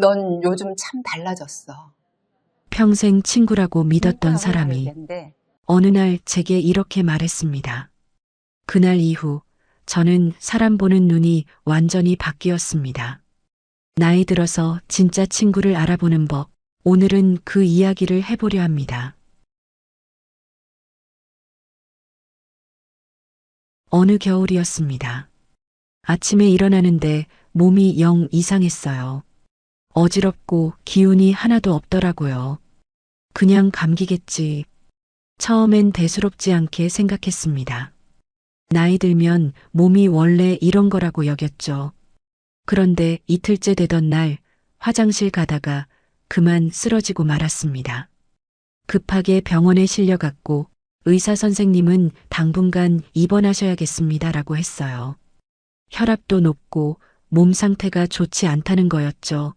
넌 요즘 참 달라졌어. 평생 친구라고 믿었던 누구랑은 사람이 다르겠는데. 어느 날 제게 이렇게 말했습니다. 그날 이후 저는 사람 보는 눈이 완전히 바뀌었습니다. 나이 들어서 진짜 친구를 알아보는 법, 오늘은 그 이야기를 해보려 합니다. 어느 겨울이었습니다. 아침에 일어나는데 몸이 영 이상했어요. 어지럽고 기운이 하나도 없더라고요. 그냥 감기겠지. 처음엔 대수롭지 않게 생각했습니다. 나이 들면 몸이 원래 이런 거라고 여겼죠. 그런데 이틀째 되던 날 화장실 가다가 그만 쓰러지고 말았습니다. 급하게 병원에 실려갔고 의사 선생님은 당분간 입원하셔야겠습니다라고 했어요. 혈압도 높고 몸 상태가 좋지 않다는 거였죠.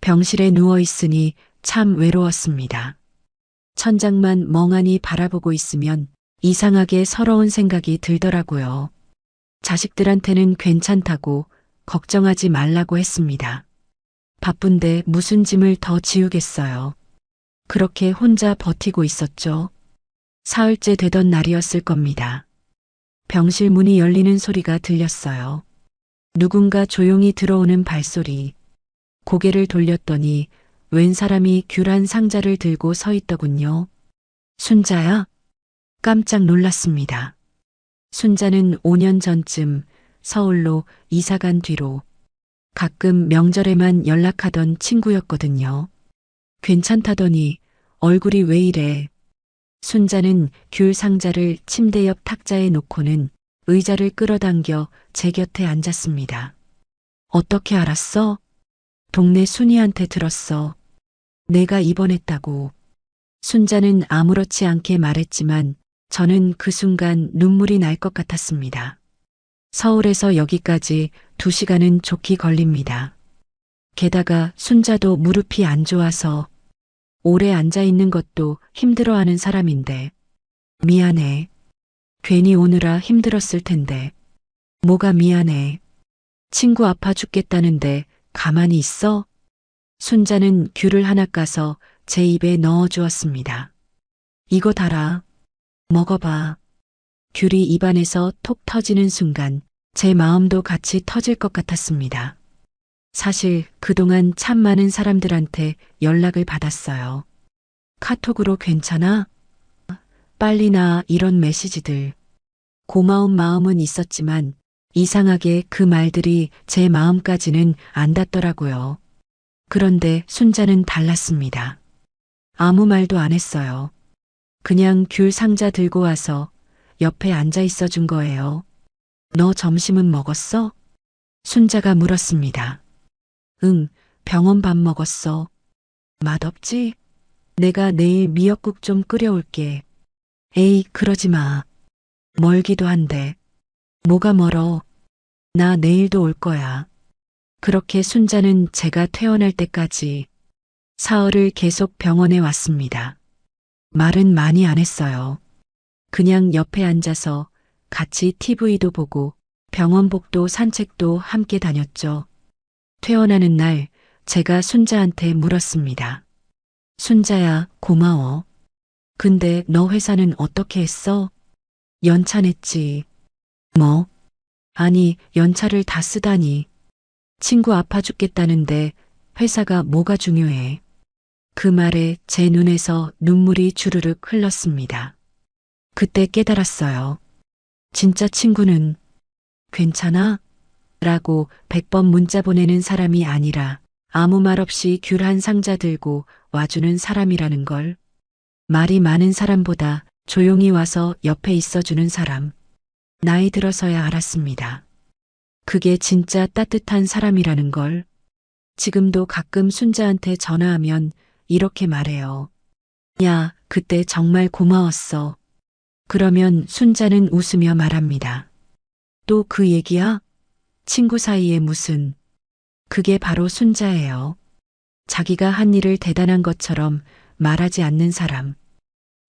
병실에 누워 있으니 참 외로웠습니다. 천장만 멍하니 바라보고 있으면 이상하게 서러운 생각이 들더라고요. 자식들한테는 괜찮다고 걱정하지 말라고 했습니다. 바쁜데 무슨 짐을 더 지우겠어요. 그렇게 혼자 버티고 있었죠. 사흘째 되던 날이었을 겁니다. 병실 문이 열리는 소리가 들렸어요. 누군가 조용히 들어오는 발소리. 고개를 돌렸더니 웬 사람이 귤한 상자를 들고 서 있더군요. 순자야? 깜짝 놀랐습니다. 순자는 5년 전쯤 서울로 이사간 뒤로 가끔 명절에만 연락하던 친구였거든요. 괜찮다더니 얼굴이 왜 이래? 순자는 귤 상자를 침대 옆 탁자에 놓고는 의자를 끌어당겨 제 곁에 앉았습니다. 어떻게 알았어? 동네 순이한테 들었어. 내가 입원했다고. 순자는 아무렇지 않게 말했지만 저는 그 순간 눈물이 날 것 같았습니다. 서울에서 여기까지 2시간은 좋게 걸립니다. 게다가 순자도 무릎이 안 좋아서 오래 앉아 있는 것도 힘들어하는 사람인데 미안해. 괜히 오느라 힘들었을 텐데. 뭐가 미안해. 친구 아파 죽겠다는데 가만히 있어? 순자는 귤을 하나 까서 제 입에 넣어 주었습니다. 이거 달아. 먹어봐. 귤이 입안에서 톡 터지는 순간 제 마음도 같이 터질 것 같았습니다. 사실 그동안 참 많은 사람들한테 연락을 받았어요. 카톡으로 괜찮아? 빨리 나 이런 메시지들. 고마운 마음은 있었지만 이상하게 그 말들이 제 마음까지는 안 닿더라고요. 그런데 순자는 달랐습니다. 아무 말도 안 했어요. 그냥 귤 상자 들고 와서 옆에 앉아 있어 준 거예요. 너 점심은 먹었어? 순자가 물었습니다. 응, 병원 밥 먹었어. 맛없지? 내가 내일 미역국 좀 끓여올게. 에이, 그러지 마. 멀기도 한데. 뭐가 멀어? 나 내일도 올 거야. 그렇게 순자는 제가 퇴원할 때까지 사흘을 계속 병원에 왔습니다. 말은 많이 안 했어요. 그냥 옆에 앉아서 같이 TV도 보고 병원복도 산책도 함께 다녔죠. 퇴원하는 날 제가 순자한테 물었습니다. 순자야, 고마워. 근데 너 회사는 어떻게 했어? 연차 냈지. 뭐? 아니, 연차를 다 쓰다니. 친구 아파 죽겠다는데 회사가 뭐가 중요해. 그 말에 제 눈에서 눈물이 주르륵 흘렀습니다. 그때 깨달았어요. 진짜 친구는 괜찮아? 라고 100번 문자 보내는 사람이 아니라 아무 말 없이 귤 한 상자 들고 와주는 사람이라는 걸. 말이 많은 사람보다 조용히 와서 옆에 있어주는 사람. 나이 들어서야 알았습니다. 그게 진짜 따뜻한 사람이라는 걸. 지금도 가끔 순자한테 전화하면 이렇게 말해요. 야, 그때 정말 고마웠어. 그러면 순자는 웃으며 말합니다. 또 그 얘기야? 친구 사이에 무슨. 그게 바로 순자예요. 자기가 한 일을 대단한 것처럼 말하지 않는 사람.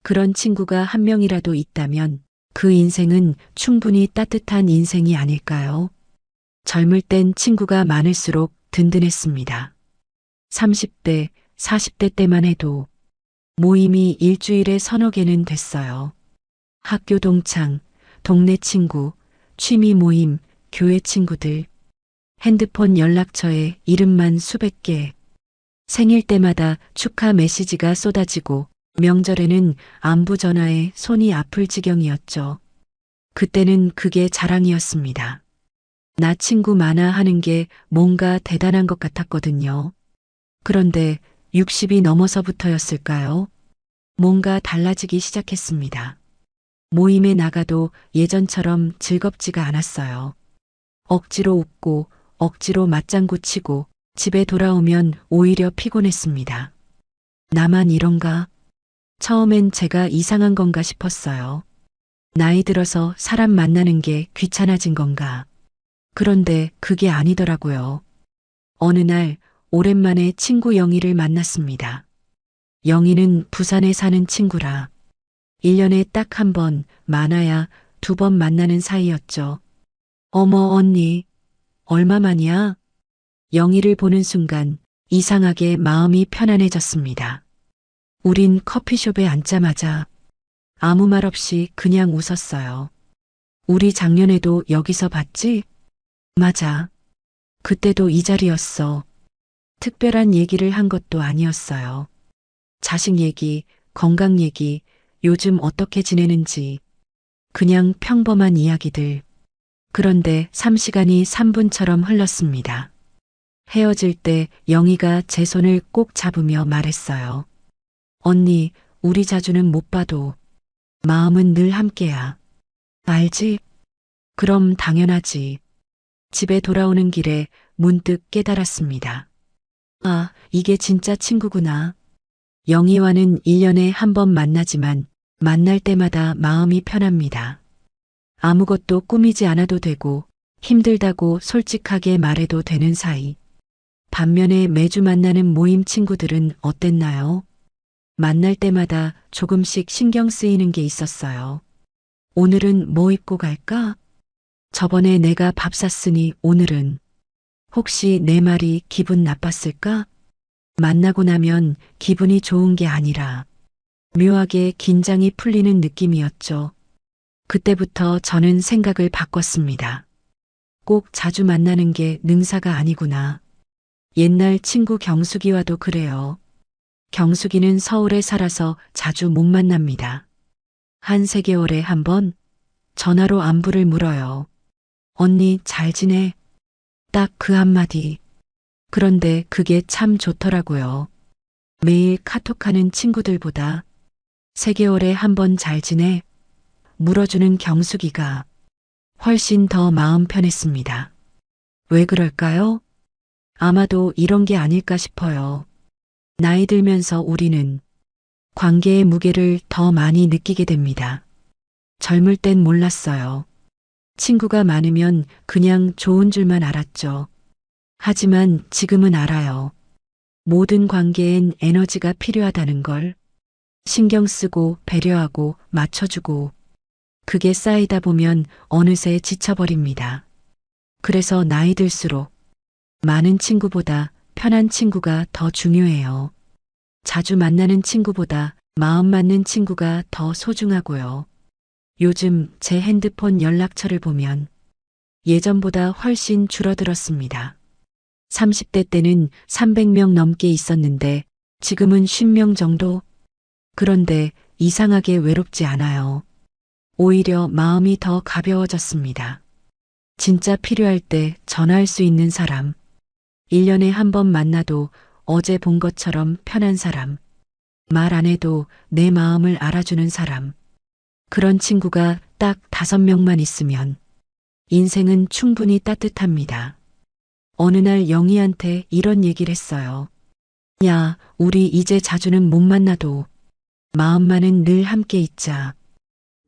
그런 친구가 한 명이라도 있다면 그 인생은 충분히 따뜻한 인생이 아닐까요? 젊을 땐 친구가 많을수록 든든했습니다. 30대, 40대 때만 해도 모임이 일주일에 서너 개는 됐어요. 학교 동창, 동네 친구, 취미 모임, 교회 친구들, 핸드폰 연락처에 이름만 수백 개. 생일 때마다 축하 메시지가 쏟아지고 명절에는 안부 전화에 손이 아플 지경이었죠. 그때는 그게 자랑이었습니다. 나 친구 많아 하는 게 뭔가 대단한 것 같았거든요. 그런데 60이 넘어서부터였을까요? 뭔가 달라지기 시작했습니다. 모임에 나가도 예전처럼 즐겁지가 않았어요. 억지로 웃고 억지로 맞장구 치고 집에 돌아오면 오히려 피곤했습니다. 나만 이런가? 처음엔 제가 이상한 건가 싶었어요. 나이 들어서 사람 만나는 게 귀찮아진 건가? 그런데 그게 아니더라고요. 어느 날 오랜만에 친구 영희를 만났습니다. 영희는 부산에 사는 친구라 1년에 딱 한 번, 많아야 2번 만나는 사이였죠. 어머 언니, 얼마만이야? 영희를 보는 순간 이상하게 마음이 편안해졌습니다. 우린 커피숍에 앉자마자 아무 말 없이 그냥 웃었어요. 우리 작년에도 여기서 봤지? 맞아. 그때도 이 자리였어. 특별한 얘기를 한 것도 아니었어요. 자식 얘기, 건강 얘기, 요즘 어떻게 지내는지. 그냥 평범한 이야기들. 그런데 3시간이 3분처럼 흘렀습니다. 헤어질 때 영희가 제 손을 꼭 잡으며 말했어요. 언니, 우리 자주는 못 봐도 마음은 늘 함께야. 알지? 그럼 당연하지. 집에 돌아오는 길에 문득 깨달았습니다. 아, 이게 진짜 친구구나. 영희와는 1년에 한 번 만나지만 만날 때마다 마음이 편합니다. 아무것도 꾸미지 않아도 되고 힘들다고 솔직하게 말해도 되는 사이. 반면에 매주 만나는 모임 친구들은 어땠나요? 만날 때마다 조금씩 신경 쓰이는 게 있었어요. 오늘은 뭐 입고 갈까? 저번에 내가 밥 샀으니 오늘은. 혹시 내 말이 기분 나빴을까? 만나고 나면 기분이 좋은 게 아니라 묘하게 긴장이 풀리는 느낌이었죠. 그때부터 저는 생각을 바꿨습니다. 꼭 자주 만나는 게 능사가 아니구나. 옛날 친구 경숙이와도 그래요. 경숙이는 서울에 살아서 자주 못 만납니다. 한 3개월에 한 번 전화로 안부를 물어요. 언니 잘 지내? 딱 그 한마디. 그런데 그게 참 좋더라고요. 매일 카톡하는 친구들보다 3개월에 한 번 잘 지내? 물어주는 경숙이가 훨씬 더 마음 편했습니다. 왜 그럴까요? 아마도 이런 게 아닐까 싶어요. 나이 들면서 우리는 관계의 무게를 더 많이 느끼게 됩니다. 젊을 땐 몰랐어요. 친구가 많으면 그냥 좋은 줄만 알았죠. 하지만 지금은 알아요. 모든 관계엔 에너지가 필요하다는 걸. 신경 쓰고 배려하고 맞춰주고 그게 쌓이다 보면 어느새 지쳐버립니다. 그래서 나이 들수록 많은 친구보다 편한 친구가 더 중요해요. 자주 만나는 친구보다 마음 맞는 친구가 더 소중하고요. 요즘 제 핸드폰 연락처를 보면 예전보다 훨씬 줄어들었습니다. 30대 때는 300명 넘게 있었는데 지금은 50명 정도? 그런데 이상하게 외롭지 않아요. 오히려 마음이 더 가벼워졌습니다. 진짜 필요할 때 전화할 수 있는 사람. 1년에 한 번 만나도 어제 본 것처럼 편한 사람. 말 안 해도 내 마음을 알아주는 사람. 그런 친구가 딱 5명만 있으면 인생은 충분히 따뜻합니다. 어느 날 영희한테 이런 얘기를 했어요. 야, 우리 이제 자주는 못 만나도 마음만은 늘 함께 있자.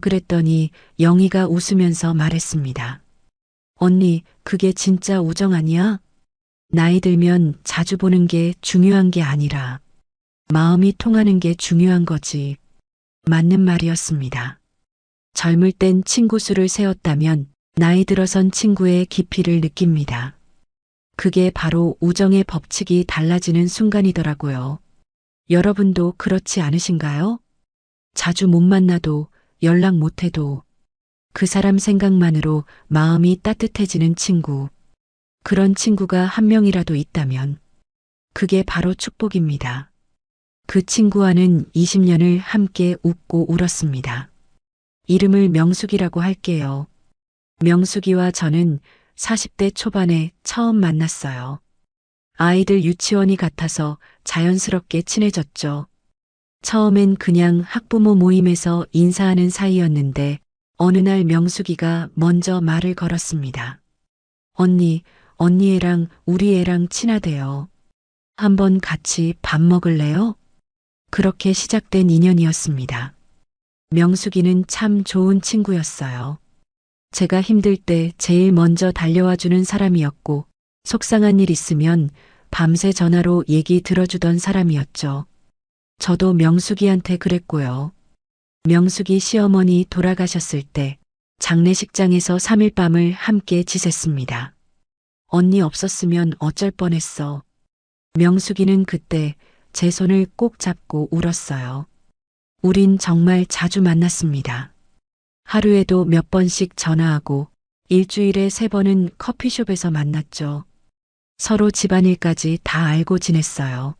그랬더니 영희가 웃으면서 말했습니다. 언니, 그게 진짜 우정 아니야? 나이 들면 자주 보는 게 중요한 게 아니라 마음이 통하는 게 중요한 거지. 맞는 말이었습니다. 젊을 땐 친구 수를 세웠다면 나이 들어선 친구의 깊이를 느낍니다. 그게 바로 우정의 법칙이 달라지는 순간이더라고요. 여러분도 그렇지 않으신가요? 자주 못 만나도 연락 못 해도 그 사람 생각만으로 마음이 따뜻해지는 친구. 그런 친구가 한 명이라도 있다면 그게 바로 축복입니다. 그 친구와는 20년을 함께 웃고 울었습니다. 이름을 명숙이라고 할게요. 명숙이와 저는 40대 초반에 처음 만났어요. 아이들 유치원이 같아서 자연스럽게 친해졌죠. 처음엔 그냥 학부모 모임에서 인사하는 사이였는데 어느 날 명숙이가 먼저 말을 걸었습니다. 언니 애랑 우리 애랑 친하대요. 한번 같이 밥 먹을래요? 그렇게 시작된 인연이었습니다. 명숙이는 참 좋은 친구였어요. 제가 힘들 때 제일 먼저 달려와 주는 사람이었고, 속상한 일 있으면 밤새 전화로 얘기 들어주던 사람이었죠. 저도 명숙이한테 그랬고요. 명숙이 시어머니 돌아가셨을 때 장례식장에서 3일 밤을 함께 지샜습니다. 언니 없었으면 어쩔 뻔했어. 명숙이는 그때 제 손을 꼭 잡고 울었어요. 우린 정말 자주 만났습니다. 하루에도 몇 번씩 전화하고 일주일에 3번은 커피숍에서 만났죠. 서로 집안일까지 다 알고 지냈어요.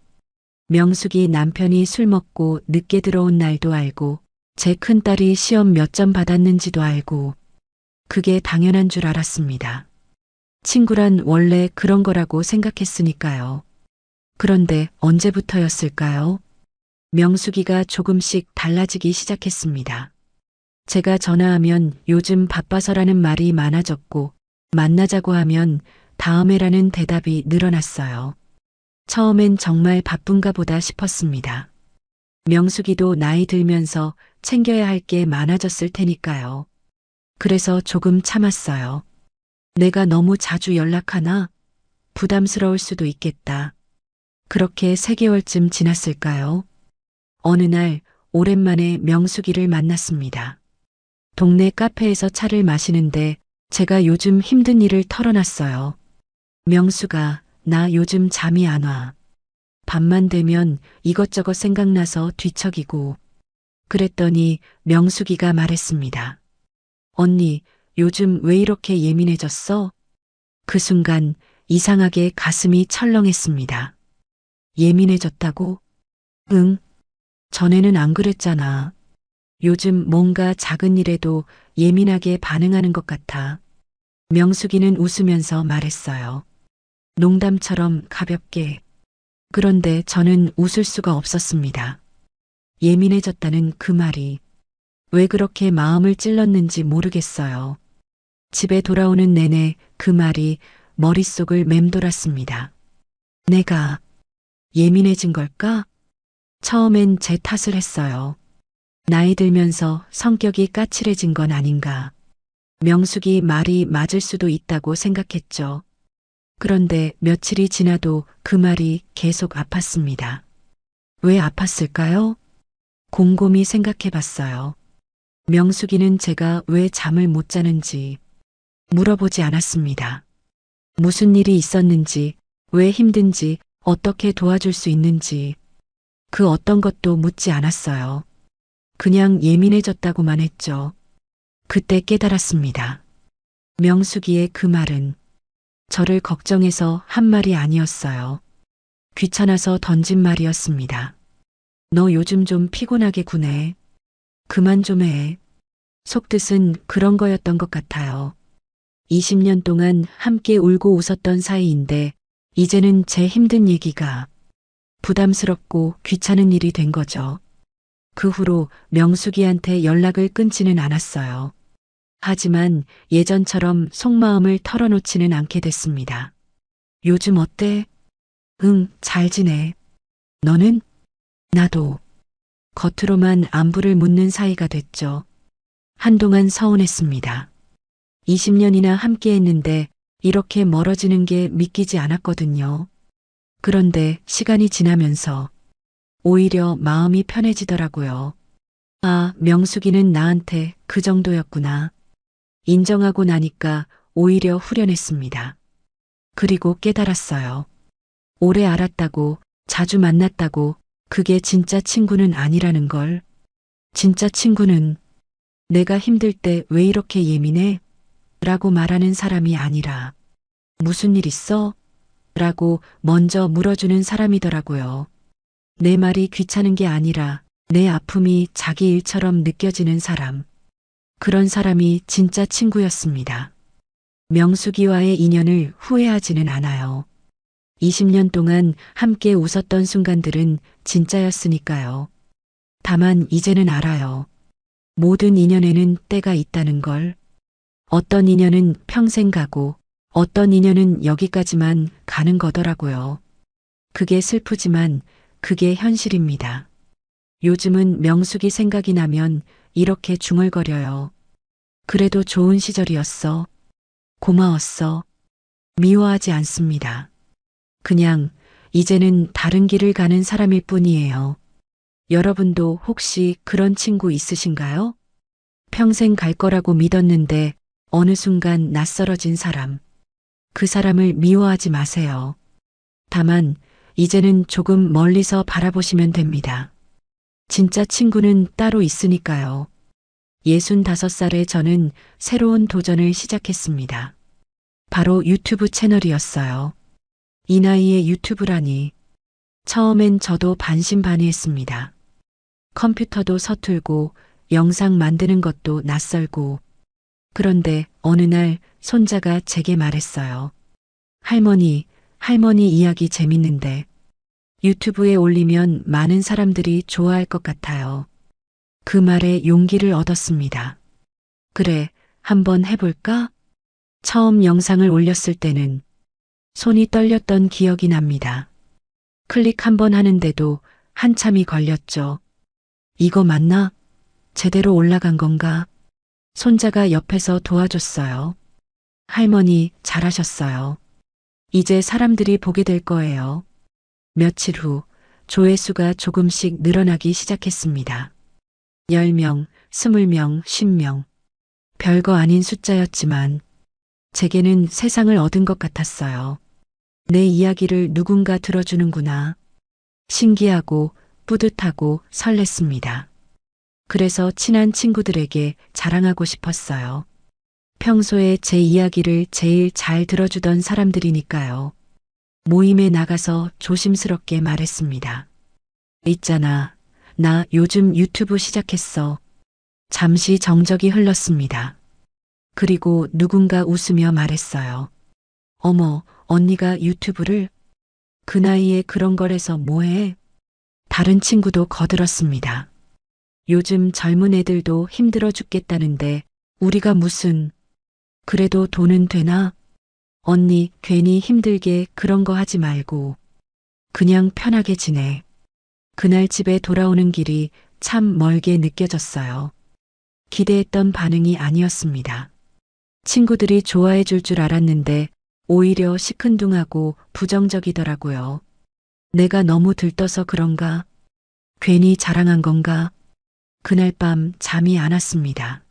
명숙이 남편이 술 먹고 늦게 들어온 날도 알고 제 큰딸이 시험 몇 점 받았는지도 알고 그게 당연한 줄 알았습니다. 친구란 원래 그런 거라고 생각했으니까요. 그런데 언제부터였을까요? 명숙이가 조금씩 달라지기 시작했습니다. 제가 전화하면 요즘 바빠서라는 말이 많아졌고 만나자고 하면 다음에라는 대답이 늘어났어요. 처음엔 정말 바쁜가 보다 싶었습니다. 명숙이도 나이 들면서 챙겨야 할 게 많아졌을 테니까요. 그래서 조금 참았어요. 내가 너무 자주 연락하나? 부담스러울 수도 있겠다. 그렇게 3개월쯤 지났을까요? 어느 날 오랜만에 명숙이를 만났습니다. 동네 카페에서 차를 마시는데 제가 요즘 힘든 일을 털어놨어요. 명숙아, 나 요즘 잠이 안 와. 밤만 되면 이것저것 생각나서 뒤척이고. 그랬더니 명숙이가 말했습니다. 언니, 요즘 왜 이렇게 예민해졌어? 그 순간 이상하게 가슴이 철렁했습니다. 예민해졌다고? 응. 전에는 안 그랬잖아. 요즘 뭔가 작은 일에도 예민하게 반응하는 것 같아. 명숙이는 웃으면서 말했어요. 농담처럼 가볍게. 그런데 저는 웃을 수가 없었습니다. 예민해졌다는 그 말이 왜 그렇게 마음을 찔렀는지 모르겠어요. 집에 돌아오는 내내 그 말이 머릿속을 맴돌았습니다. 내가 예민해진 걸까? 처음엔 제 탓을 했어요. 나이 들면서 성격이 까칠해진 건 아닌가. 명숙이 말이 맞을 수도 있다고 생각했죠. 그런데 며칠이 지나도 그 말이 계속 아팠습니다. 왜 아팠을까요? 곰곰이 생각해 봤어요. 명숙이는 제가 왜 잠을 못 자는지 물어보지 않았습니다. 무슨 일이 있었는지, 왜 힘든지, 어떻게 도와줄 수 있는지 그 어떤 것도 묻지 않았어요. 그냥 예민해졌다고만 했죠. 그때 깨달았습니다. 명숙이의 그 말은 저를 걱정해서 한 말이 아니었어요. 귀찮아서 던진 말이었습니다. 너 요즘 좀 피곤하게 구네. 그만 좀 해. 속뜻은 그런 거였던 것 같아요. 20년 동안 함께 울고 웃었던 사이인데 이제는 제 힘든 얘기가 부담스럽고 귀찮은 일이 된 거죠. 그 후로 명숙이한테 연락을 끊지는 않았어요. 하지만 예전처럼 속마음을 털어놓지는 않게 됐습니다. 요즘 어때? 응, 잘 지내. 너는? 나도. 겉으로만 안부를 묻는 사이가 됐죠. 한동안 서운했습니다. 20년이나 함께 했는데 이렇게 멀어지는 게 믿기지 않았거든요. 그런데 시간이 지나면서 오히려 마음이 편해지더라고요. 아, 명숙이는 나한테 그 정도였구나. 인정하고 나니까 오히려 후련했습니다. 그리고 깨달았어요. 오래 알았다고, 자주 만났다고, 그게 진짜 친구는 아니라는 걸. 진짜 친구는 내가 힘들 때 왜 이렇게 예민해? 라고 말하는 사람이 아니라 무슨 일 있어? 라고 먼저 물어주는 사람이더라고요. 내 말이 귀찮은 게 아니라 내 아픔이 자기 일처럼 느껴지는 사람. 그런 사람이 진짜 친구였습니다. 명숙이와의 인연을 후회하지는 않아요. 20년 동안 함께 웃었던 순간들은 진짜였으니까요. 다만 이제는 알아요. 모든 인연에는 때가 있다는 걸. 어떤 인연은 평생 가고 어떤 인연은 여기까지만 가는 거더라고요. 그게 슬프지만 그게 현실입니다. 요즘은 명숙이 생각이 나면 이렇게 중얼거려요. 그래도 좋은 시절이었어. 고마웠어. 미워하지 않습니다. 그냥 이제는 다른 길을 가는 사람일 뿐이에요. 여러분도 혹시 그런 친구 있으신가요? 평생 갈 거라고 믿었는데 어느 순간 낯설어진 사람. 그 사람을 미워하지 마세요. 다만 이제는 조금 멀리서 바라보시면 됩니다. 진짜 친구는 따로 있으니까요. 65살에 저는 새로운 도전을 시작했습니다. 바로 유튜브 채널이었어요. 이 나이에 유튜브라니. 처음엔 저도 반신반의했습니다. 컴퓨터도 서툴고 영상 만드는 것도 낯설고. 그런데 어느 날 손자가 제게 말했어요. 할머니 이야기 재밌는데 유튜브에 올리면 많은 사람들이 좋아할 것 같아요. 그 말에 용기를 얻었습니다. 그래, 한번 해볼까? 처음 영상을 올렸을 때는 손이 떨렸던 기억이 납니다. 클릭 한번 하는데도 한참이 걸렸죠. 이거 맞나? 제대로 올라간 건가? 손자가 옆에서 도와줬어요. 할머니, 잘하셨어요. 이제 사람들이 보게 될 거예요. 며칠 후 조회수가 조금씩 늘어나기 시작했습니다. 10명, 20명, 10명. 별거 아닌 숫자였지만 제게는 세상을 얻은 것 같았어요. 내 이야기를 누군가 들어주는구나. 신기하고 뿌듯하고 설렜습니다. 그래서 친한 친구들에게 자랑하고 싶었어요. 평소에 제 이야기를 제일 잘 들어주던 사람들이니까요. 모임에 나가서 조심스럽게 말했습니다. 있잖아, 나 요즘 유튜브 시작했어. 잠시 정적이 흘렀습니다. 그리고 누군가 웃으며 말했어요. 어머, 언니가 유튜브를? 그 나이에 그런 걸 해서 뭐해? 다른 친구도 거들었습니다. 요즘 젊은 애들도 힘들어 죽겠다는데 우리가 무슨. 그래도 돈은 되나? 언니 괜히 힘들게 그런 거 하지 말고 그냥 편하게 지내. 그날 집에 돌아오는 길이 참 멀게 느껴졌어요. 기대했던 반응이 아니었습니다. 친구들이 좋아해 줄 줄 알았는데 오히려 시큰둥하고 부정적이더라고요. 내가 너무 들떠서 그런가? 괜히 자랑한 건가? 그날 밤 잠이 안 왔습니다.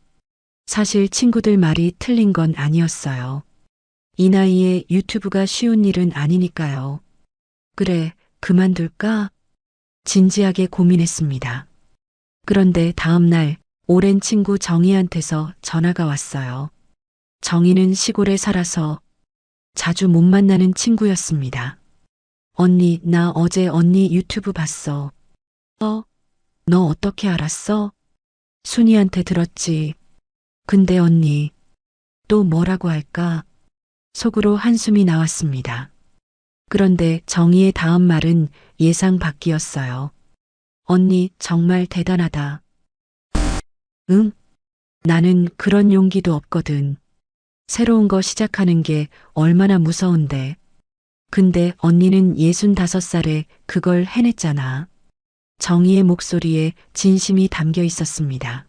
사실 친구들 말이 틀린 건 아니었어요. 이 나이에 유튜브가 쉬운 일은 아니니까요. 그래, 그만둘까? 진지하게 고민했습니다. 그런데 다음 날 오랜 친구 정희한테서 전화가 왔어요. 정희는 시골에 살아서 자주 못 만나는 친구였습니다. 언니, 나 어제 언니 유튜브 봤어. 너 어떻게 알았어? 순이한테 들었지. 근데 언니, 또 뭐라고 할까? 속으로 한숨이 나왔습니다. 그런데 정희의 다음 말은 예상 밖이었어요. 언니, 정말 대단하다. 응? 나는 그런 용기도 없거든. 새로운 거 시작하는 게 얼마나 무서운데. 근데 언니는 65살에 그걸 해냈잖아. 정희의 목소리에 진심이 담겨 있었습니다.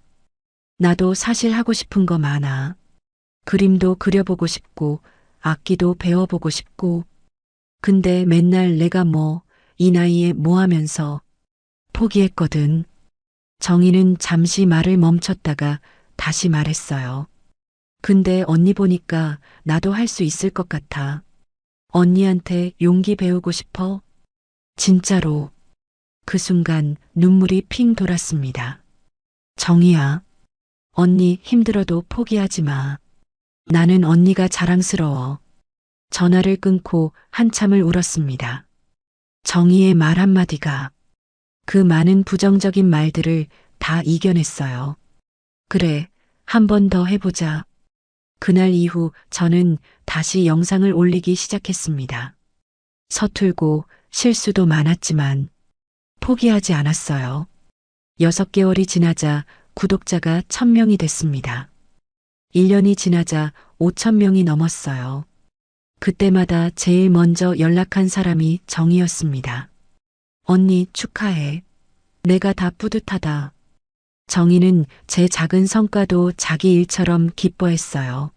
나도 사실 하고 싶은 거 많아. 그림도 그려보고 싶고, 악기도 배워보고 싶고. 근데 맨날 내가 이 나이에 뭐 하면서 포기했거든. 정희는 잠시 말을 멈췄다가 다시 말했어요. 근데 언니 보니까 나도 할 수 있을 것 같아. 언니한테 용기 배우고 싶어? 진짜로. 그 순간 눈물이 핑 돌았습니다. 정희야, 언니 힘들어도 포기하지 마. 나는 언니가 자랑스러워. 전화를 끊고 한참을 울었습니다. 정희의 말 한마디가 그 많은 부정적인 말들을 다 이겨냈어요. 그래, 한 번 더 해보자. 그날 이후 저는 다시 영상을 올리기 시작했습니다. 서툴고 실수도 많았지만 포기하지 않았어요. 6개월이 지나자 구독자가 1000명이 됐습니다. 1년이 지나자 5000명이 넘었어요. 그때마다 제일 먼저 연락한 사람이 정희였습니다. 언니 축하해. 내가 다 뿌듯하다. 정희는 제 작은 성과도 자기 일처럼 기뻐했어요.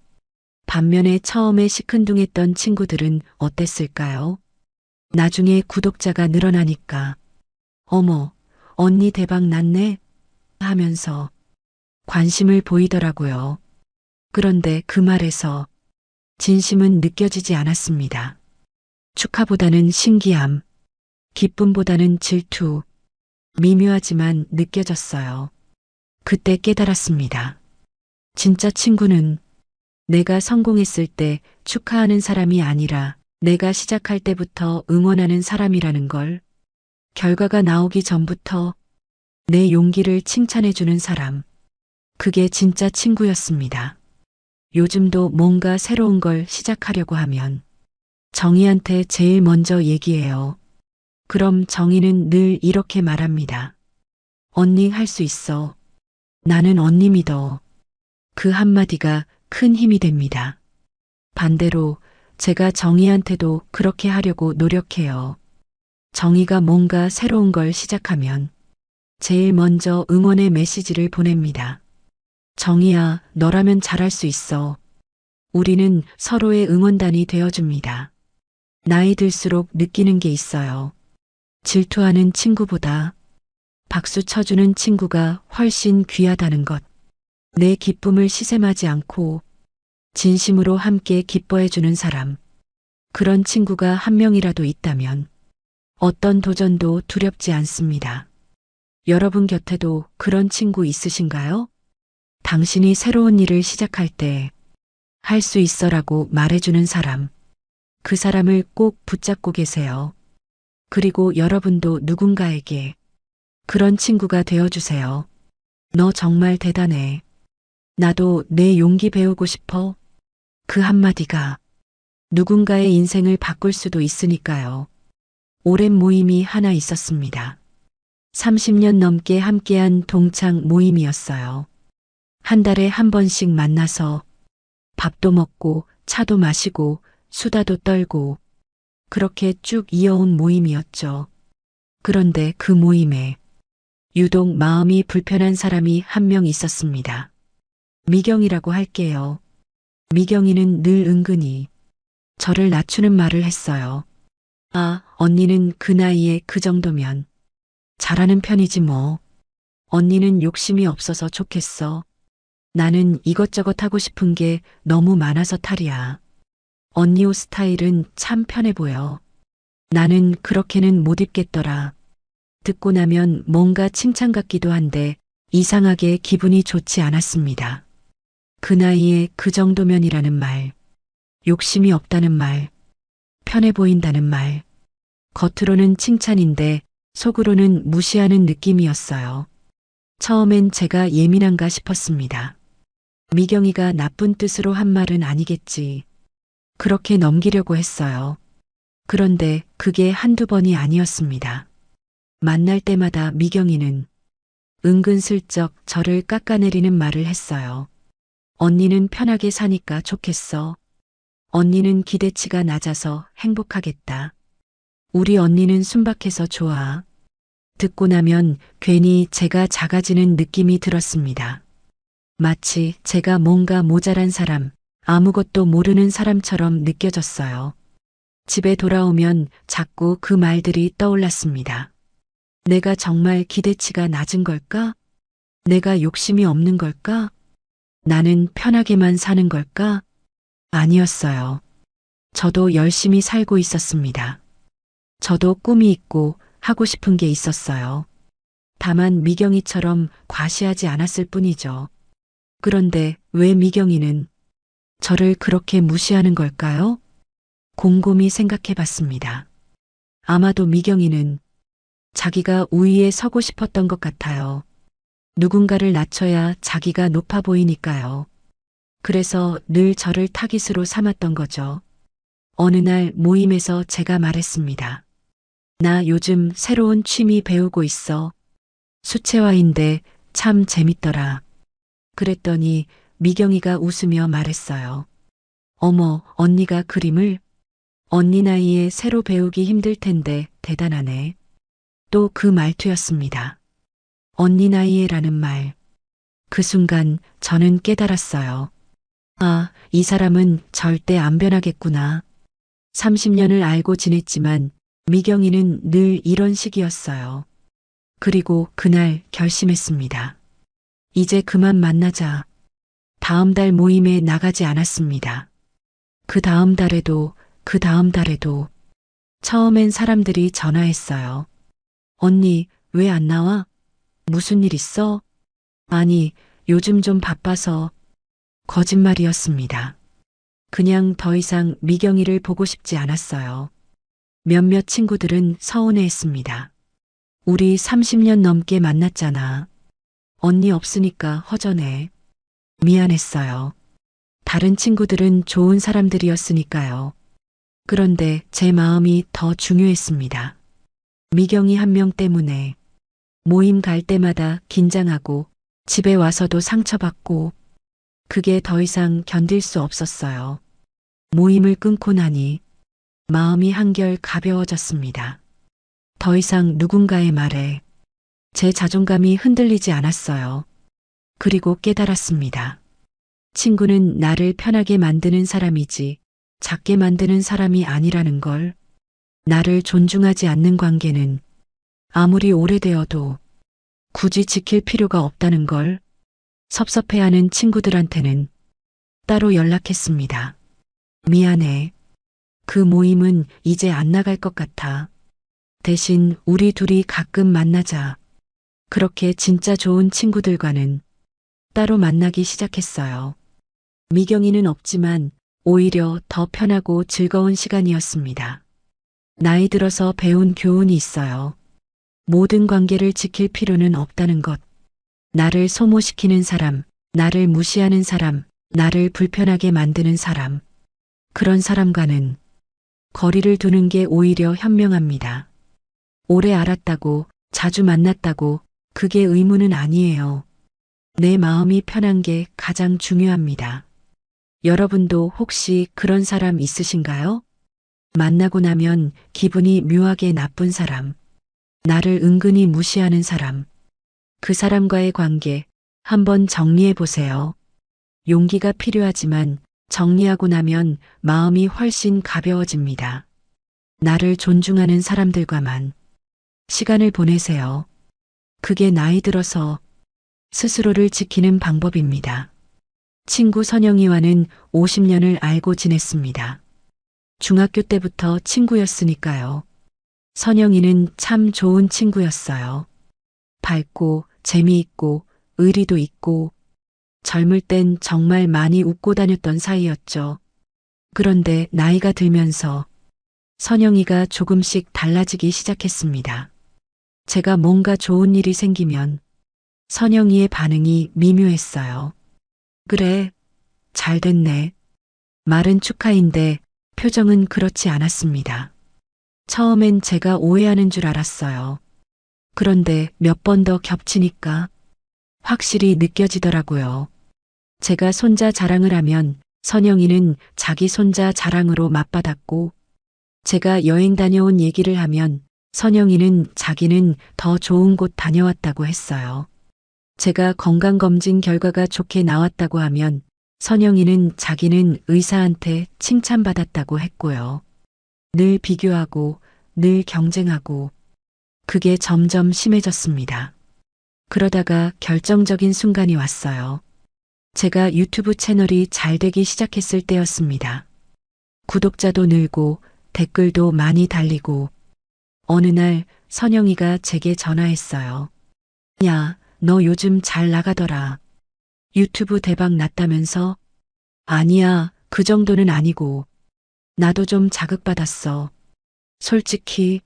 반면에 처음에 시큰둥했던 친구들은 어땠을까요? 나중에 구독자가 늘어나니까 어머, 언니 대박 났네 하면서 관심을 보이더라고요. 그런데 그 말에서 진심은 느껴지지 않았습니다. 축하보다는 신기함, 기쁨보다는 질투, 미묘하지만 느껴졌어요. 그때 깨달았습니다. 진짜 친구는 내가 성공했을 때 축하하는 사람이 아니라 내가 시작할 때부터 응원하는 사람이라는 걸, 결과가 나오기 전부터 내 용기를 칭찬해주는 사람, 그게 진짜 친구였습니다. 요즘도 뭔가 새로운 걸 시작하려고 하면 정희한테 제일 먼저 얘기해요. 그럼 정희는 늘 이렇게 말합니다. 언니 할 수 있어. 나는 언니 믿어. 그 한마디가 큰 힘이 됩니다. 반대로 제가 정희한테도 그렇게 하려고 노력해요. 정희가 뭔가 새로운 걸 시작하면 제일 먼저 응원의 메시지를 보냅니다. 정희야, 너라면 잘할 수 있어. 우리는 서로의 응원단이 되어줍니다. 나이 들수록 느끼는 게 있어요. 질투하는 친구보다 박수 쳐주는 친구가 훨씬 귀하다는 것. 내 기쁨을 시샘하지 않고 진심으로 함께 기뻐해주는 사람. 그런 친구가 한 명이라도 있다면 어떤 도전도 두렵지 않습니다. 여러분 곁에도 그런 친구 있으신가요? 당신이 새로운 일을 시작할 때 할 수 있어라고 말해주는 사람. 그 사람을 꼭 붙잡고 계세요. 그리고 여러분도 누군가에게 그런 친구가 되어주세요. 너 정말 대단해. 나도 내 용기 배우고 싶어. 그 한마디가 누군가의 인생을 바꿀 수도 있으니까요. 오랜 모임이 하나 있었습니다. 30년 넘게 함께한 동창 모임이었어요. 한 달에 한 번씩 만나서 밥도 먹고 차도 마시고 수다도 떨고 그렇게 쭉 이어온 모임이었죠. 그런데 그 모임에 유독 마음이 불편한 사람이 한 명 있었습니다. 미경이라고 할게요. 미경이는 늘 은근히 저를 낮추는 말을 했어요. 아, 언니는 그 나이에 그 정도면 잘하는 편이지 뭐. 언니는 욕심이 없어서 좋겠어. 나는 이것저것 하고 싶은 게 너무 많아서 탈이야. 언니 옷 스타일은 참 편해 보여. 나는 그렇게는 못 입겠더라. 듣고 나면 뭔가 칭찬 같기도 한데 이상하게 기분이 좋지 않았습니다. 그 나이에 그 정도면이라는 말, 욕심이 없다는 말, 편해 보인다는 말, 겉으로는 칭찬인데 속으로는 무시하는 느낌이었어요. 처음엔 제가 예민한가 싶었습니다. 미경이가 나쁜 뜻으로 한 말은 아니겠지. 그렇게 넘기려고 했어요. 그런데 그게 한두 번이 아니었습니다. 만날 때마다 미경이는 은근슬쩍 저를 깎아내리는 말을 했어요. 언니는 편하게 사니까 좋겠어. 언니는 기대치가 낮아서 행복하겠다. 우리 언니는 순박해서 좋아. 듣고 나면 괜히 제가 작아지는 느낌이 들었습니다. 마치 제가 뭔가 모자란 사람, 아무것도 모르는 사람처럼 느껴졌어요. 집에 돌아오면 자꾸 그 말들이 떠올랐습니다. 내가 정말 기대치가 낮은 걸까? 내가 욕심이 없는 걸까? 나는 편하게만 사는 걸까? 아니었어요. 저도 열심히 살고 있었습니다. 저도 꿈이 있고 하고 싶은 게 있었어요. 다만 미경이처럼 과시하지 않았을 뿐이죠. 그런데 왜 미경이는 저를 그렇게 무시하는 걸까요? 곰곰이 생각해 봤습니다. 아마도 미경이는 자기가 우위에 서고 싶었던 것 같아요. 누군가를 낮춰야 자기가 높아 보이니까요. 그래서 늘 저를 타깃으로 삼았던 거죠. 어느 날 모임에서 제가 말했습니다. 나 요즘 새로운 취미 배우고 있어. 수채화인데 참 재밌더라. 그랬더니 미경이가 웃으며 말했어요. 어머, 언니가 그림을? 언니 나이에 새로 배우기 힘들 텐데 대단하네. 또 그 말투였습니다. 언니 나이에라는 말. 그 순간 저는 깨달았어요. 아, 이 사람은 절대 안 변하겠구나. 30년을 알고 지냈지만 미경이는 늘 이런 식이었어요. 그리고 그날 결심했습니다. 이제 그만 만나자. 다음 달 모임에 나가지 않았습니다. 그 다음 달에도 그 다음 달에도 처음엔 사람들이 전화했어요. 언니, 왜 안 나와? 무슨 일 있어? 아니, 요즘 좀 바빠서. 거짓말이었습니다. 그냥 더 이상 미경이를 보고 싶지 않았어요. 몇몇 친구들은 서운해했습니다. 우리 30년 넘게 만났잖아. 언니 없으니까 허전해. 미안했어요. 다른 친구들은 좋은 사람들이었으니까요. 그런데 제 마음이 더 중요했습니다. 미경이 한 명 때문에 모임 갈 때마다 긴장하고 집에 와서도 상처받고 그게 더 이상 견딜 수 없었어요. 모임을 끊고 나니 마음이 한결 가벼워졌습니다. 더 이상 누군가의 말에 제 자존감이 흔들리지 않았어요. 그리고 깨달았습니다. 친구는 나를 편하게 만드는 사람이지 작게 만드는 사람이 아니라는 걸. 나를 존중하지 않는 관계는 아무리 오래되어도 굳이 지킬 필요가 없다는 걸. 섭섭해하는 친구들한테는 따로 연락했습니다. 미안해. 그 모임은 이제 안 나갈 것 같아. 대신 우리 둘이 가끔 만나자. 그렇게 진짜 좋은 친구들과는 따로 만나기 시작했어요. 미경이는 없지만 오히려 더 편하고 즐거운 시간이었습니다. 나이 들어서 배운 교훈이 있어요. 모든 관계를 지킬 필요는 없다는 것. 나를 소모시키는 사람, 나를 무시하는 사람, 나를 불편하게 만드는 사람. 그런 사람과는 거리를 두는 게 오히려 현명합니다. 오래 알았다고, 자주 만났다고, 그게 의무는 아니에요. 내 마음이 편한 게 가장 중요합니다. 여러분도 혹시 그런 사람 있으신가요? 만나고 나면 기분이 묘하게 나쁜 사람, 나를 은근히 무시하는 사람, 그 사람과의 관계 한번 정리해 보세요. 용기가 필요하지만 정리하고 나면 마음이 훨씬 가벼워집니다. 나를 존중하는 사람들과만 시간을 보내세요. 그게 나이 들어서 스스로를 지키는 방법입니다. 친구 선영이와는 50년을 알고 지냈습니다. 중학교 때부터 친구였으니까요. 선영이는 참 좋은 친구였어요. 밝고 재미있고 의리도 있고 젊을 땐 정말 많이 웃고 다녔던 사이였죠. 그런데 나이가 들면서 선영이가 조금씩 달라지기 시작했습니다. 제가 뭔가 좋은 일이 생기면 선영이의 반응이 미묘했어요. 그래, 잘 됐네. 말은 축하인데 표정은 그렇지 않았습니다. 처음엔 제가 오해하는 줄 알았어요. 그런데 몇 번 더 겹치니까 확실히 느껴지더라고요. 제가 손자 자랑을 하면 선영이는 자기 손자 자랑으로 맞받았고, 제가 여행 다녀온 얘기를 하면 선영이는 자기는 더 좋은 곳 다녀왔다고 했어요. 제가 건강검진 결과가 좋게 나왔다고 하면 선영이는 자기는 의사한테 칭찬받았다고 했고요. 늘 비교하고 늘 경쟁하고 그게 점점 심해졌습니다. 그러다가 결정적인 순간이 왔어요. 제가 유튜브 채널이 잘 되기 시작했을 때였습니다. 구독자도 늘고 댓글도 많이 달리고 어느 날 선영이가 제게 전화했어요. 야, 너 요즘 잘 나가더라. 유튜브 대박 났다면서? 아니야, 그 정도는 아니고. 나도 좀 자극받았어. 솔직히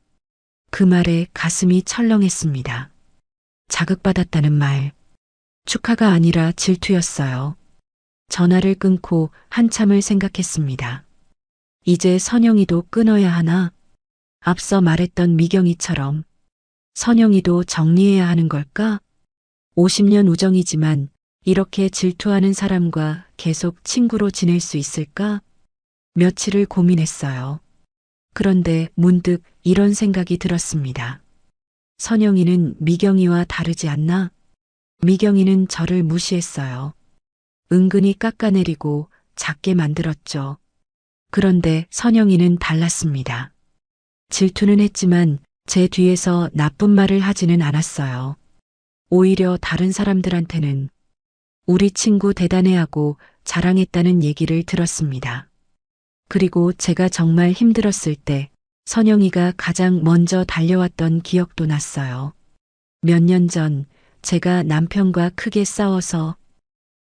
그 말에 가슴이 철렁했습니다. 자극받았다는 말. 축하가 아니라 질투였어요. 전화를 끊고 한참을 생각했습니다. 이제 선영이도 끊어야 하나? 앞서 말했던 미경이처럼 선영이도 정리해야 하는 걸까? 50년 우정이지만 이렇게 질투하는 사람과 계속 친구로 지낼 수 있을까? 며칠을 고민했어요. 그런데 문득 이런 생각이 들었습니다. 선영이는 미경이와 다르지 않나? 미경이는 저를 무시했어요. 은근히 깎아내리고 작게 만들었죠. 그런데 선영이는 달랐습니다. 질투는 했지만 제 뒤에서 나쁜 말을 하지는 않았어요. 오히려 다른 사람들한테는 우리 친구 대단해하고 자랑했다는 얘기를 들었습니다. 그리고 제가 정말 힘들었을 때 선영이가 가장 먼저 달려왔던 기억도 났어요. 몇 년 전 제가 남편과 크게 싸워서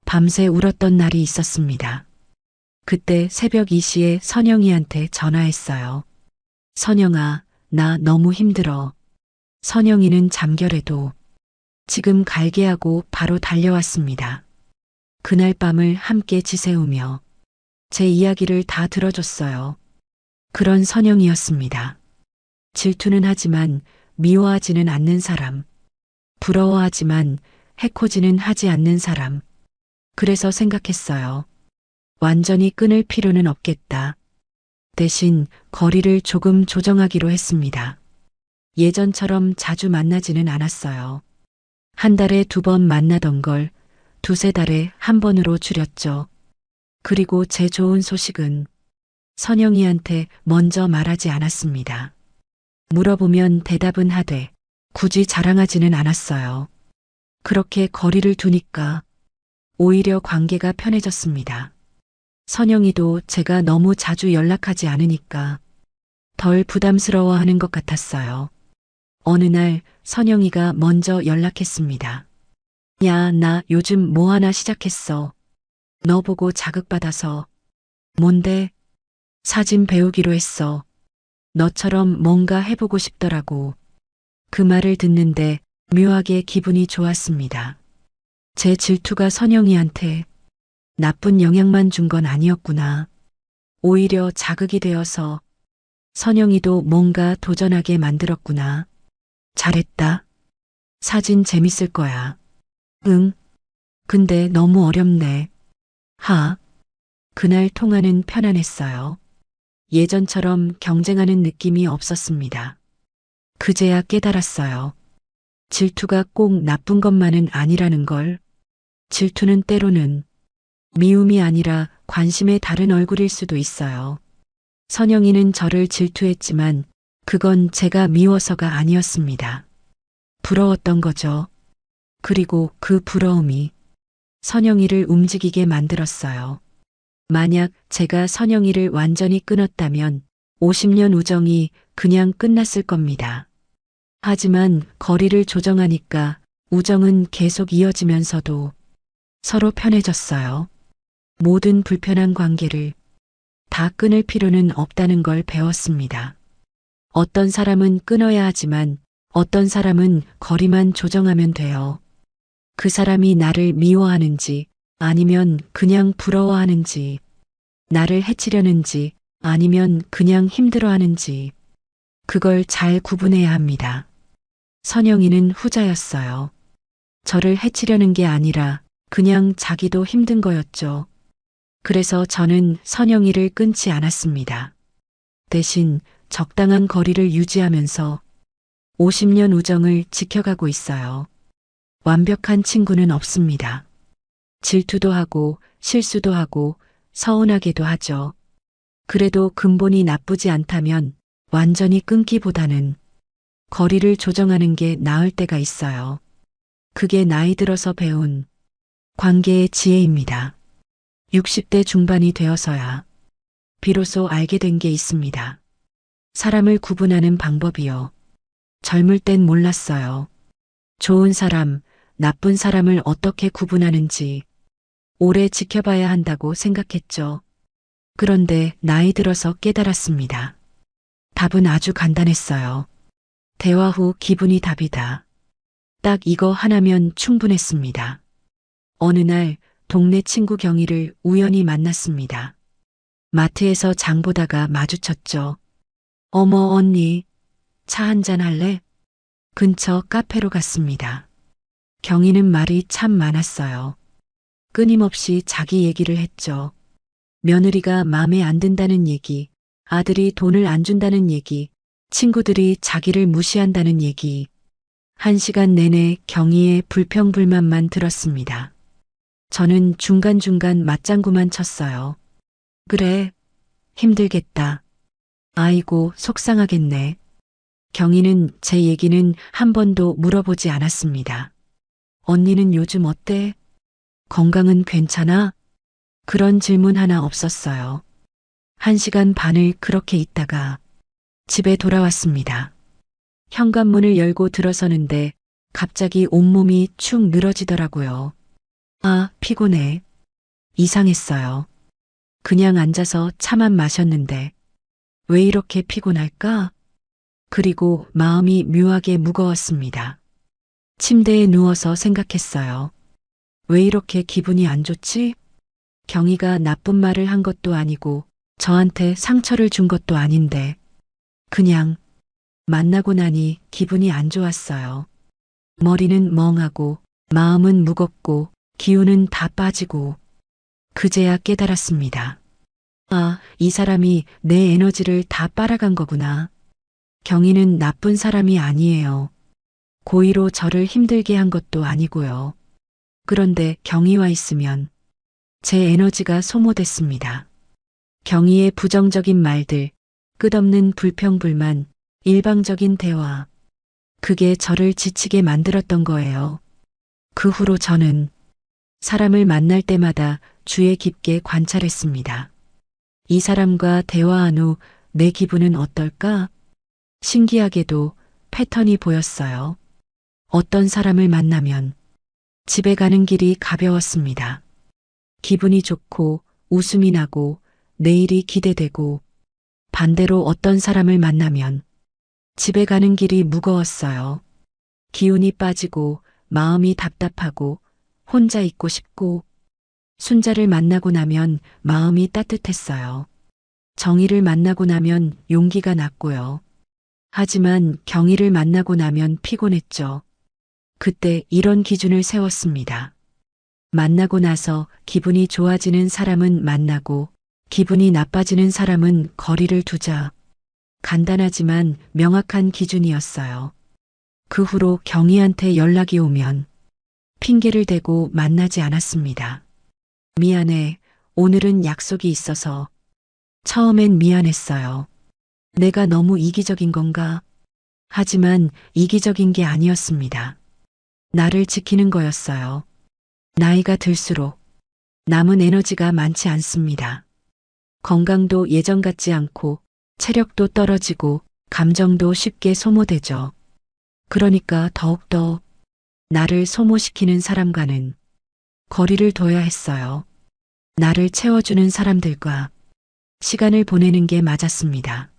밤새 울었던 날이 있었습니다. 그때 새벽 2시에 선영이한테 전화했어요. 선영아, 나 너무 힘들어. 선영이는 잠결에도 지금 갈게 하고 바로 달려왔습니다. 그날 밤을 함께 지새우며 제 이야기를 다 들어줬어요. 그런 선영이었습니다. 질투는 하지만 미워하지는 않는 사람. 부러워하지만 해코지는 하지 않는 사람. 그래서 생각했어요. 완전히 끊을 필요는 없겠다. 대신 거리를 조금 조정하기로 했습니다. 예전처럼 자주 만나지는 않았어요. 한 달에 2번 만나던 걸 2~3달에 1번으로 줄였죠. 그리고 제 좋은 소식은 선영이한테 먼저 말하지 않았습니다. 물어보면 대답은 하되 굳이 자랑하지는 않았어요. 그렇게 거리를 두니까 오히려 관계가 편해졌습니다. 선영이도 제가 너무 자주 연락하지 않으니까 덜 부담스러워하는 것 같았어요. 어느 날 선영이가 먼저 연락했습니다. 야, 나 요즘 뭐 하나 시작했어. 너 보고 자극받아서. 뭔데? 사진 배우기로 했어. 너처럼 뭔가 해보고 싶더라고. 그 말을 듣는데 묘하게 기분이 좋았습니다. 제 질투가 선영이한테 나쁜 영향만 준 건 아니었구나. 오히려 자극이 되어서 선영이도 뭔가 도전하게 만들었구나. 잘했다. 사진 재밌을 거야. 응. 근데 너무 어렵네. 하. 그날 통화는 편안했어요. 예전처럼 경쟁하는 느낌이 없었습니다. 그제야 깨달았어요. 질투가 꼭 나쁜 것만은 아니라는 걸. 질투는 때로는 미움이 아니라 관심의 다른 얼굴일 수도 있어요. 선영이는 저를 질투했지만 그건 제가 미워서가 아니었습니다. 부러웠던 거죠. 그리고 그 부러움이 선영이를 움직이게 만들었어요. 만약 제가 선영이를 완전히 끊었다면 50년 우정이 그냥 끝났을 겁니다. 하지만 거리를 조정하니까 우정은 계속 이어지면서도 서로 편해졌어요. 모든 불편한 관계를 다 끊을 필요는 없다는 걸 배웠습니다. 어떤 사람은 끊어야 하지만 어떤 사람은 거리만 조정하면 돼요. 그 사람이 나를 미워하는지 아니면 그냥 부러워하는지, 나를 해치려는지 아니면 그냥 힘들어하는지, 그걸 잘 구분해야 합니다. 선영이는 후자였어요. 저를 해치려는 게 아니라 그냥 자기도 힘든 거였죠. 그래서 저는 선영이를 끊지 않았습니다. 대신 적당한 거리를 유지하면서 50년 우정을 지켜가고 있어요. 완벽한 친구는 없습니다. 질투도 하고 실수도 하고 서운하게도 하죠. 그래도 근본이 나쁘지 않다면 완전히 끊기보다는 거리를 조정하는 게 나을 때가 있어요. 그게 나이 들어서 배운 관계의 지혜입니다. 60대 중반이 되어서야 비로소 알게 된 게 있습니다. 사람을 구분하는 방법이요. 젊을 땐 몰랐어요. 좋은 사람, 나쁜 사람을 어떻게 구분하는지 오래 지켜봐야 한다고 생각했죠. 그런데 나이 들어서 깨달았습니다. 답은 아주 간단했어요. 대화 후 기분이 답이다. 딱 이거 하나면 충분했습니다. 어느 날 동네 친구 경희를 우연히 만났습니다. 마트에서 장 보다가 마주쳤죠. 어머 언니, 차 한잔 할래? 근처 카페로 갔습니다. 경희는 말이 참 많았어요. 끊임없이 자기 얘기를 했죠. 며느리가 마음에 안 든다는 얘기, 아들이 돈을 안 준다는 얘기, 친구들이 자기를 무시한다는 얘기. 1시간 내내 경희의 불평불만만 들었습니다. 저는 중간중간 맞장구만 쳤어요. 그래, 힘들겠다. 아이고, 속상하겠네. 경희는 제 얘기는 한 번도 물어보지 않았습니다. 언니는 요즘 어때? 건강은 괜찮아? 그런 질문 하나 없었어요. 1시간 반을 그렇게 있다가 집에 돌아왔습니다. 현관문을 열고 들어서는데 갑자기 온몸이 축 늘어지더라고요. 아, 피곤해. 이상했어요. 그냥 앉아서 차만 마셨는데 왜 이렇게 피곤할까? 그리고 마음이 묘하게 무거웠습니다. 침대에 누워서 생각했어요. 왜 이렇게 기분이 안 좋지? 경희가 나쁜 말을 한 것도 아니고 저한테 상처를 준 것도 아닌데 그냥 만나고 나니 기분이 안 좋았어요. 머리는 멍하고 마음은 무겁고 기운은 다 빠지고 그제야 깨달았습니다. 아, 이 사람이 내 에너지를 다 빨아간 거구나. 경희는 나쁜 사람이 아니에요. 고의로 저를 힘들게 한 것도 아니고요. 그런데 경희와 있으면 제 에너지가 소모됐습니다. 경희의 부정적인 말들, 끝없는 불평불만, 일방적인 대화. 그게 저를 지치게 만들었던 거예요. 그 후로 저는 사람을 만날 때마다 주의 깊게 관찰했습니다. 이 사람과 대화한 후 내 기분은 어떨까? 신기하게도 패턴이 보였어요. 어떤 사람을 만나면 집에 가는 길이 가벼웠습니다. 기분이 좋고 웃음이 나고 내일이 기대되고 반대로 어떤 사람을 만나면 집에 가는 길이 무거웠어요. 기운이 빠지고 마음이 답답하고 혼자 있고 싶고 순자를 만나고 나면 마음이 따뜻했어요. 정의를 만나고 나면 용기가 났고요. 하지만 경희를 만나고 나면 피곤했죠. 그때 이런 기준을 세웠습니다. 만나고 나서 기분이 좋아지는 사람은 만나고 기분이 나빠지는 사람은 거리를 두자. 간단하지만 명확한 기준이었어요. 그 후로 경희한테 연락이 오면 핑계를 대고 만나지 않았습니다. 미안해. 오늘은 약속이 있어서. 처음엔 미안했어요. 내가 너무 이기적인 건가? 하지만 이기적인 게 아니었습니다. 나를 지키는 거였어요. 나이가 들수록 남은 에너지가 많지 않습니다. 건강도 예전 같지 않고 체력도 떨어지고 감정도 쉽게 소모되죠. 그러니까 더욱더 나를 소모시키는 사람과는 거리를 둬야 했어요. 나를 채워주는 사람들과 시간을 보내는 게 맞았습니다.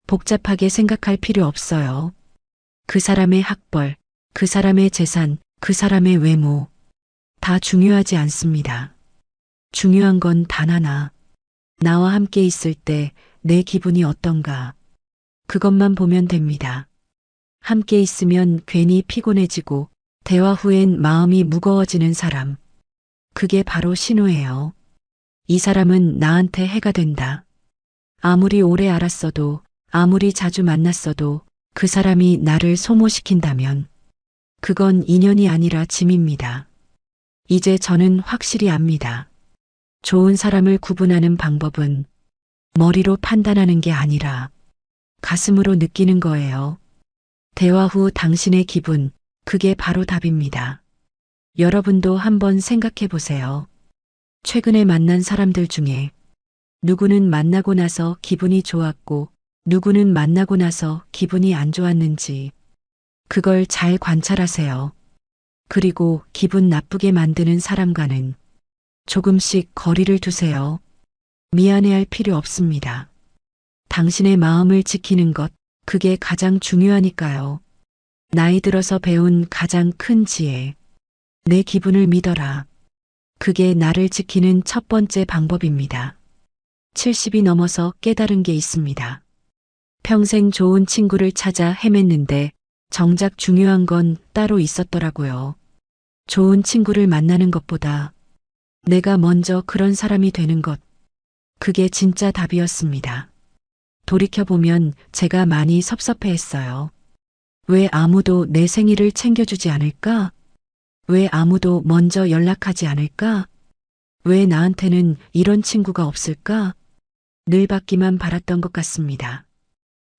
복잡하게 생각할 필요 없어요. 그 사람의 학벌, 그 사람의 재산, 그 사람의 외모 다 중요하지 않습니다. 중요한 건 단 하나. 나와 함께 있을 때 내 기분이 어떤가. 그것만 보면 됩니다. 함께 있으면 괜히 피곤해지고 대화 후엔 마음이 무거워지는 사람. 그게 바로 신호예요. 이 사람은 나한테 해가 된다. 아무리 오래 알았어도 아무리 자주 만났어도 그 사람이 나를 소모시킨다면 그건 인연이 아니라 짐입니다. 이제 저는 확실히 압니다. 좋은 사람을 구분하는 방법은 머리로 판단하는 게 아니라 가슴으로 느끼는 거예요. 대화 후 당신의 기분, 그게 바로 답입니다. 여러분도 한번 생각해 보세요. 최근에 만난 사람들 중에 누구는 만나고 나서 기분이 좋았고, 누구는 만나고 나서 기분이 안 좋았는지, 그걸 잘 관찰하세요. 그리고 기분 나쁘게 만드는 사람과는 조금씩 거리를 두세요. 미안해할 필요 없습니다. 당신의 마음을 지키는 것, 그게 가장 중요하니까요. 나이 들어서 배운 가장 큰 지혜. 내 기분을 믿어라. 그게 나를 지키는 첫 번째 방법입니다. 70이 넘어서 깨달은 게 있습니다. 평생 좋은 친구를 찾아 헤맸는데 정작 중요한 건 따로 있었더라고요. 좋은 친구를 만나는 것보다 내가 먼저 그런 사람이 되는 것. 그게 진짜 답이었습니다. 돌이켜보면 제가 많이 섭섭해했어요. 왜 아무도 내 생일을 챙겨주지 않을까? 왜 아무도 먼저 연락하지 않을까? 왜 나한테는 이런 친구가 없을까? 늘 받기만 바랐던 것 같습니다.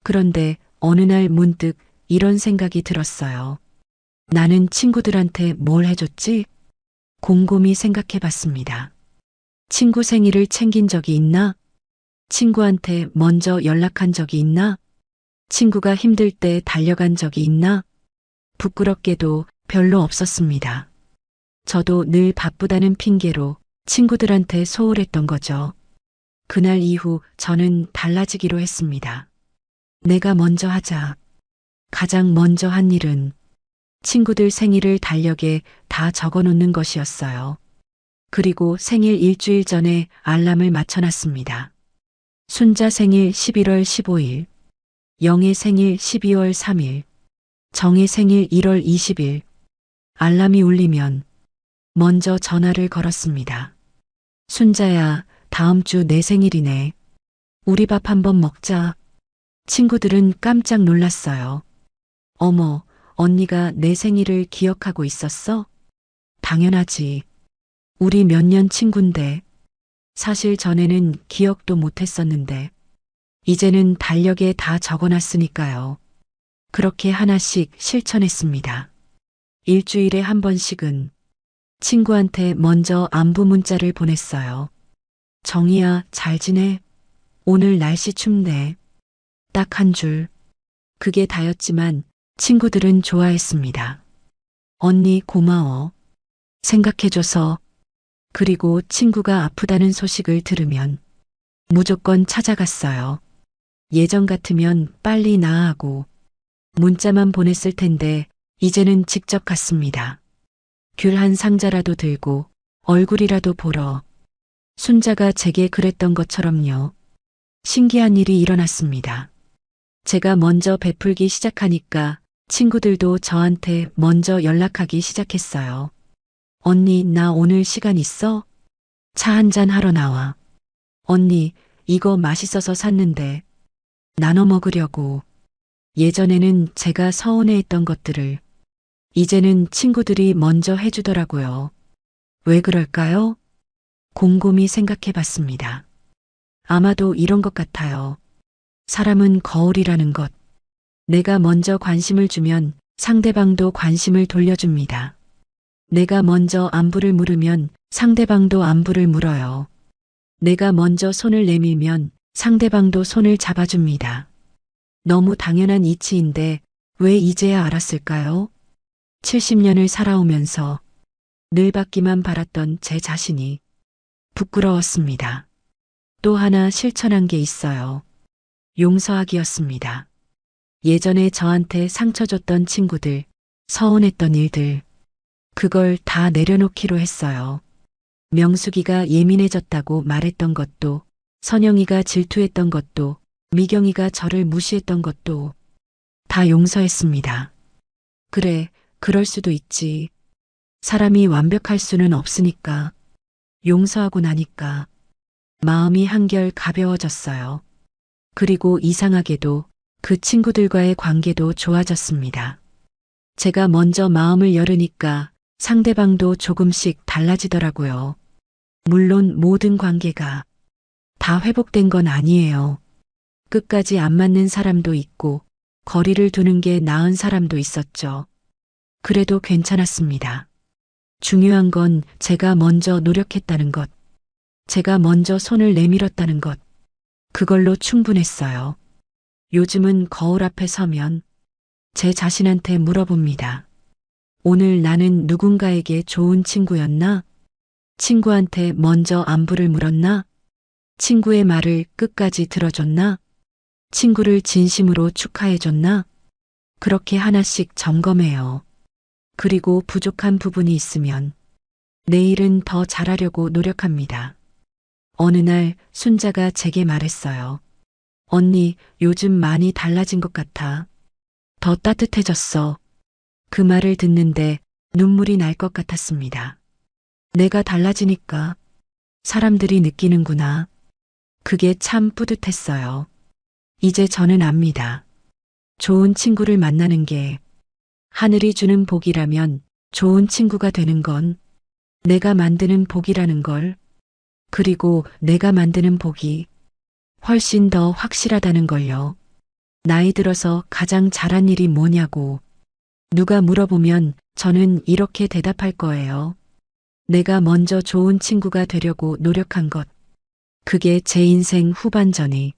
그런데 어느 날 문득 이런 생각이 들었어요. 나는 친구들한테 뭘 해줬지? 곰곰이 생각해 봤습니다. 친구 생일을 챙긴 적이 있나? 친구한테 먼저 연락한 적이 있나? 친구가 힘들 때 달려간 적이 있나? 부끄럽게도 별로 없었습니다. 저도 늘 바쁘다는 핑계로 친구들한테 소홀했던 거죠. 그날 이후 저는 달라지기로 했습니다. 내가 먼저 하자. 가장 먼저 한 일은 친구들 생일을 달력에 다 적어 놓는 것이었어요. 그리고 생일 일주일 전에 알람을 맞춰놨습니다. 순자 생일 11월 15일, 영의 생일 12월 3일, 정의 생일 1월 20일. 알람이 울리면 먼저 전화를 걸었습니다. 순자야, 다음 주 내 생일이네. 우리 밥 한번 먹자. 친구들은 깜짝 놀랐어요. 어머, 언니가 내 생일을 기억하고 있었어? 당연하지. 우리 몇 년 친군데. 사실 전에는 기억도 못했었는데. 이제는 달력에 다 적어놨으니까요. 그렇게 하나씩 실천했습니다. 일주일에 한 번씩은 친구한테 먼저 안부 문자를 보냈어요. 정희야, 잘 지내? 오늘 날씨 춥네. 딱 한 줄. 그게 다였지만 친구들은 좋아했습니다. 언니 고마워. 생각해줘서. 그리고 친구가 아프다는 소식을 들으면 무조건 찾아갔어요. 예전 같으면 빨리 나아하고 문자만 보냈을 텐데 이제는 직접 갔습니다. 귤 한 상자라도 들고 얼굴이라도 보러. 순자가 제게 그랬던 것처럼요. 신기한 일이 일어났습니다. 제가 먼저 베풀기 시작하니까 친구들도 저한테 먼저 연락하기 시작했어요. 언니, 나 오늘 시간 있어? 차 한잔 하러 나와. 언니, 이거 맛있어서 샀는데 나눠 먹으려고. 예전에는 제가 서운해했던 것들을 이제는 친구들이 먼저 해주더라고요. 왜 그럴까요? 곰곰이 생각해 봤습니다. 아마도 이런 것 같아요. 사람은 거울이라는 것. 내가 먼저 관심을 주면 상대방도 관심을 돌려줍니다. 내가 먼저 안부를 물으면 상대방도 안부를 물어요. 내가 먼저 손을 내밀면 상대방도 손을 잡아줍니다. 너무 당연한 이치인데 왜 이제야 알았을까요? 70년을 살아오면서 늘 받기만 바랐던 제 자신이 부끄러웠습니다. 또 하나 실천한 게 있어요. 용서하기였습니다. 예전에 저한테 상처 줬던 친구들, 서운했던 일들, 그걸 다 내려놓기로 했어요. 명숙이가 예민해졌다고 말했던 것도, 선영이가 질투했던 것도, 미경이가 저를 무시했던 것도 다 용서했습니다. 그래, 그럴 수도 있지. 사람이 완벽할 수는 없으니까. 용서하고 나니까 마음이 한결 가벼워졌어요. 그리고 이상하게도 그 친구들과의 관계도 좋아졌습니다. 제가 먼저 마음을 열으니까 상대방도 조금씩 달라지더라고요. 물론 모든 관계가 다 회복된 건 아니에요. 끝까지 안 맞는 사람도 있고 거리를 두는 게 나은 사람도 있었죠. 그래도 괜찮았습니다. 중요한 건 제가 먼저 노력했다는 것. 제가 먼저 손을 내밀었다는 것. 그걸로 충분했어요. 요즘은 거울 앞에 서면 제 자신한테 물어봅니다. 오늘 나는 누군가에게 좋은 친구였나? 친구한테 먼저 안부를 물었나? 친구의 말을 끝까지 들어줬나? 친구를 진심으로 축하해줬나? 그렇게 하나씩 점검해요. 그리고 부족한 부분이 있으면 내일은 더 잘하려고 노력합니다. 어느 날 순자가 제게 말했어요. 언니, 요즘 많이 달라진 것 같아. 더 따뜻해졌어. 그 말을 듣는데 눈물이 날 것 같았습니다. 내가 달라지니까 사람들이 느끼는구나. 그게 참 뿌듯했어요. 이제 저는 압니다. 좋은 친구를 만나는 게 하늘이 주는 복이라면 좋은 친구가 되는 건 내가 만드는 복이라는 걸, 그리고 내가 만드는 복이 훨씬 더 확실하다는 걸요. 나이 들어서 가장 잘한 일이 뭐냐고 누가 물어보면 저는 이렇게 대답할 거예요. 내가 먼저 좋은 친구가 되려고 노력한 것. 그게 제 인생 후반전이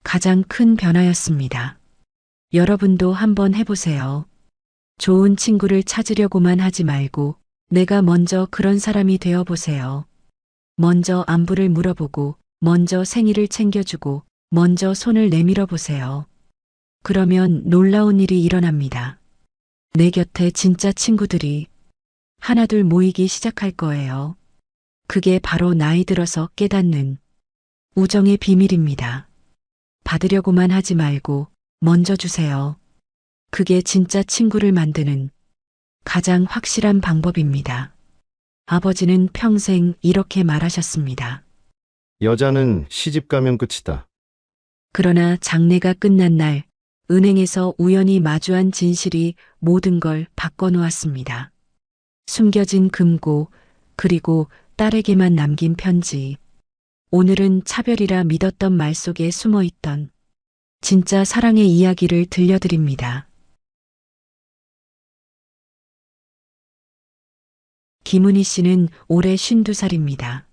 가장 큰 변화였습니다. 여러분도 한번 해보세요. 좋은 친구를 찾으려고만 하지 말고 내가 먼저 그런 사람이 되어 보세요. 먼저 안부를 물어보고, 먼저 생일을 챙겨주고, 먼저 손을 내밀어 보세요. 그러면 놀라운 일이 일어납니다. 내 곁에 진짜 친구들이 하나둘 모이기 시작할 거예요. 그게 바로 나이 들어서 깨닫는 우정의 비밀입니다. 받으려고만 하지 말고 먼저 주세요. 그게 진짜 친구를 만드는 가장 확실한 방법입니다. 아버지는 평생 이렇게 말하셨습니다. 여자는 시집 가면 끝이다. 그러나 장례가 끝난 날 은행에서 우연히 마주한 진실이 모든 걸 바꿔놓았습니다. 숨겨진 금고, 그리고 딸에게만 남긴 편지. 오늘은 차별이라 믿었던 말 속에 숨어있던 진짜 사랑의 이야기를 들려드립니다. 김은희 씨는 올해 52살입니다.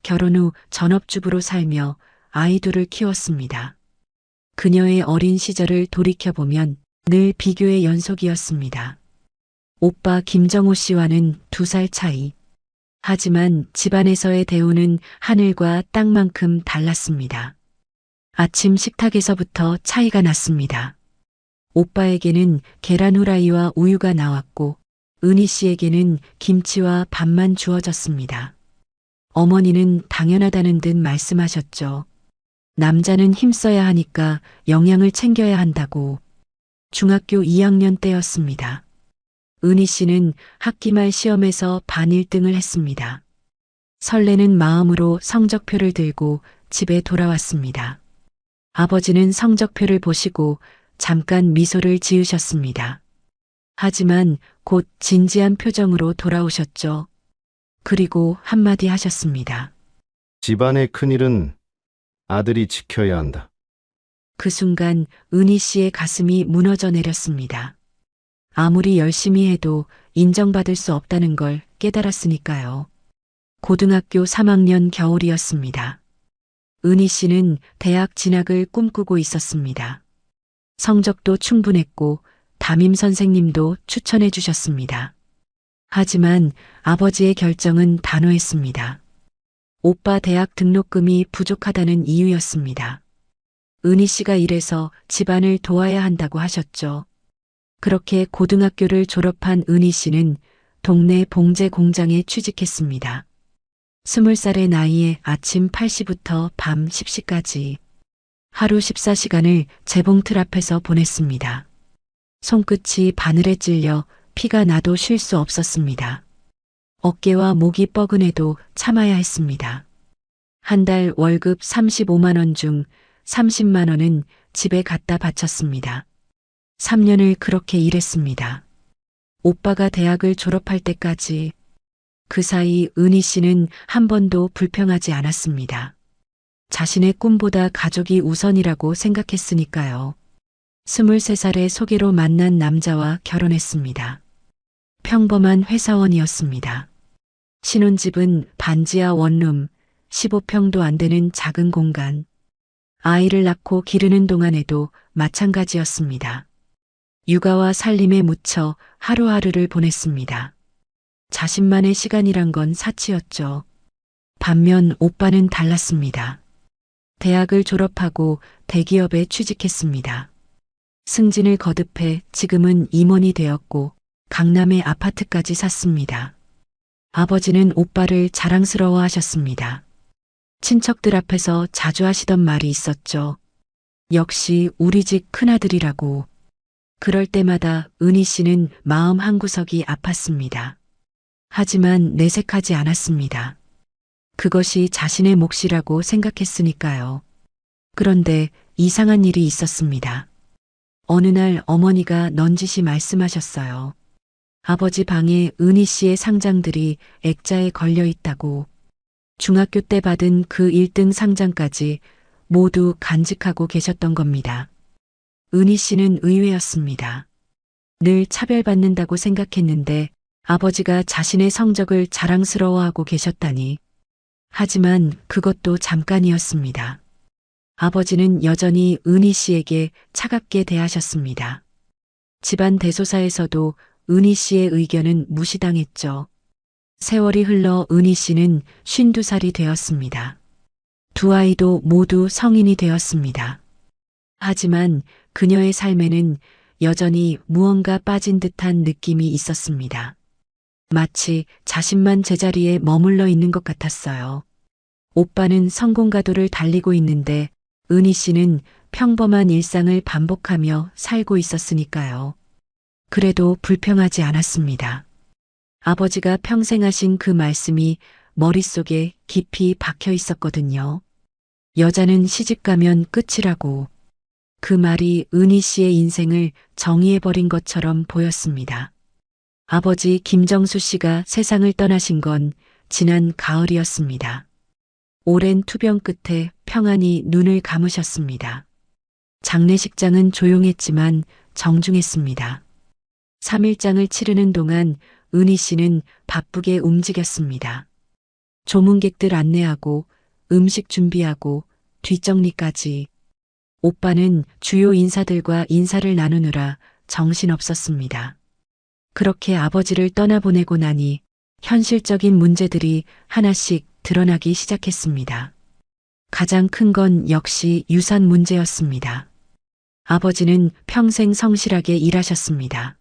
결혼 후 전업주부로 살며 아이 둘을 키웠습니다. 그녀의 어린 시절을 돌이켜보면 늘 비교의 연속이었습니다. 오빠 김정호 씨와는 2살 차이. 하지만 집안에서의 대우는 하늘과 땅만큼 달랐습니다. 아침 식탁에서부터 차이가 났습니다. 오빠에게는 계란 후라이와 우유가 나왔고 은희 씨에게는 김치와 밥만 주어졌습니다. 어머니는 당연하다는 듯 말씀하셨죠. 남자는 힘써야 하니까 영양을 챙겨야 한다고. 중학교 2학년 때였습니다. 은희 씨는 학기 말 시험에서 반 1등을 했습니다. 설레는 마음으로 성적표를 들고 집에 돌아왔습니다. 아버지는 성적표를 보시고 잠깐 미소를 지으셨습니다. 하지만 곧 진지한 표정으로 돌아오셨죠. 그리고 한마디 하셨습니다. 집안의 큰일은 아들이 지켜야 한다. 그 순간 은희 씨의 가슴이 무너져 내렸습니다. 아무리 열심히 해도 인정받을 수 없다는 걸 깨달았으니까요. 고등학교 3학년 겨울이었습니다. 은희 씨는 대학 진학을 꿈꾸고 있었습니다. 성적도 충분했고 담임 선생님도 추천해 주셨습니다. 하지만 아버지의 결정은 단호했습니다. 오빠 대학 등록금이 부족하다는 이유였습니다. 은희 씨가 이래서 집안을 도와야 한다고 하셨죠. 그렇게 고등학교를 졸업한 은희 씨는 동네 봉제 공장에 취직했습니다. 20살의 나이에 아침 8시부터 밤 10시까지 하루 14시간을 재봉틀 앞에서 보냈습니다. 손끝이 바늘에 찔려 피가 나도 쉴 수 없었습니다. 어깨와 목이 뻐근해도 참아야 했습니다. 한 달 월급 35만 원 중 30만 원은 집에 갖다 바쳤습니다. 3년을 그렇게 일했습니다. 오빠가 대학을 졸업할 때까지. 그 사이 은희 씨는 한 번도 불평하지 않았습니다. 자신의 꿈보다 가족이 우선이라고 생각했으니까요. 23살에 소개로 만난 남자와 결혼했습니다. 평범한 회사원이었습니다. 신혼집은 반지하 원룸, 15평도 안 되는 작은 공간. 아이를 낳고 기르는 동안에도 마찬가지였습니다. 육아와 살림에 묻혀 하루하루를 보냈습니다. 자신만의 시간이란 건 사치였죠. 반면 오빠는 달랐습니다. 대학을 졸업하고 대기업에 취직했습니다. 승진을 거듭해 지금은 임원이 되었고 강남에 아파트까지 샀습니다. 아버지는 오빠를 자랑스러워 하셨습니다. 친척들 앞에서 자주 하시던 말이 있었죠. 역시 우리 집 큰아들이라고. 그럴 때마다 은희 씨는 마음 한구석이 아팠습니다. 하지만 내색하지 않았습니다. 그것이 자신의 몫이라고 생각했으니까요. 그런데 이상한 일이 있었습니다. 어느 날 어머니가 넌지시 말씀하셨어요. 아버지 방에 은희 씨의 상장들이 액자에 걸려 있다고. 중학교 때 받은 그 1등 상장까지 모두 간직하고 계셨던 겁니다. 은희 씨는 의외였습니다. 늘 차별받는다고 생각했는데 아버지가 자신의 성적을 자랑스러워하고 계셨다니. 하지만 그것도 잠깐이었습니다. 아버지는 여전히 은희 씨에게 차갑게 대하셨습니다. 집안 대소사에서도 은희 씨의 의견은 무시당했죠. 세월이 흘러 은희 씨는 52살이 되었습니다. 두 아이도 모두 성인이 되었습니다. 하지만 그녀의 삶에는 여전히 무언가 빠진 듯한 느낌이 있었습니다. 마치 자신만 제자리에 머물러 있는 것 같았어요. 오빠는 성공가도를 달리고 있는데 은희 씨는 평범한 일상을 반복하며 살고 있었으니까요. 그래도 불평하지 않았습니다. 아버지가 평생 하신 그 말씀이 머릿속에 깊이 박혀 있었거든요. 여자는 시집가면 끝이라고. 그 말이 은희 씨의 인생을 정의해버린 것처럼 보였습니다. 아버지 김정수 씨가 세상을 떠나신 건 지난 가을이었습니다. 오랜 투병 끝에 평안히 눈을 감으셨습니다. 장례식장은 조용했지만 정중했습니다. 3일장을 치르는 동안 은희 씨는 바쁘게 움직였습니다. 조문객들 안내하고 음식 준비하고 뒷정리까지. 오빠는 주요 인사들과 인사를 나누느라 정신없었습니다. 그렇게 아버지를 떠나보내고 나니 현실적인 문제들이 하나씩 드러나기 시작했습니다. 가장 큰 건 역시 유산 문제였습니다. 아버지는 평생 성실하게 일하셨습니다.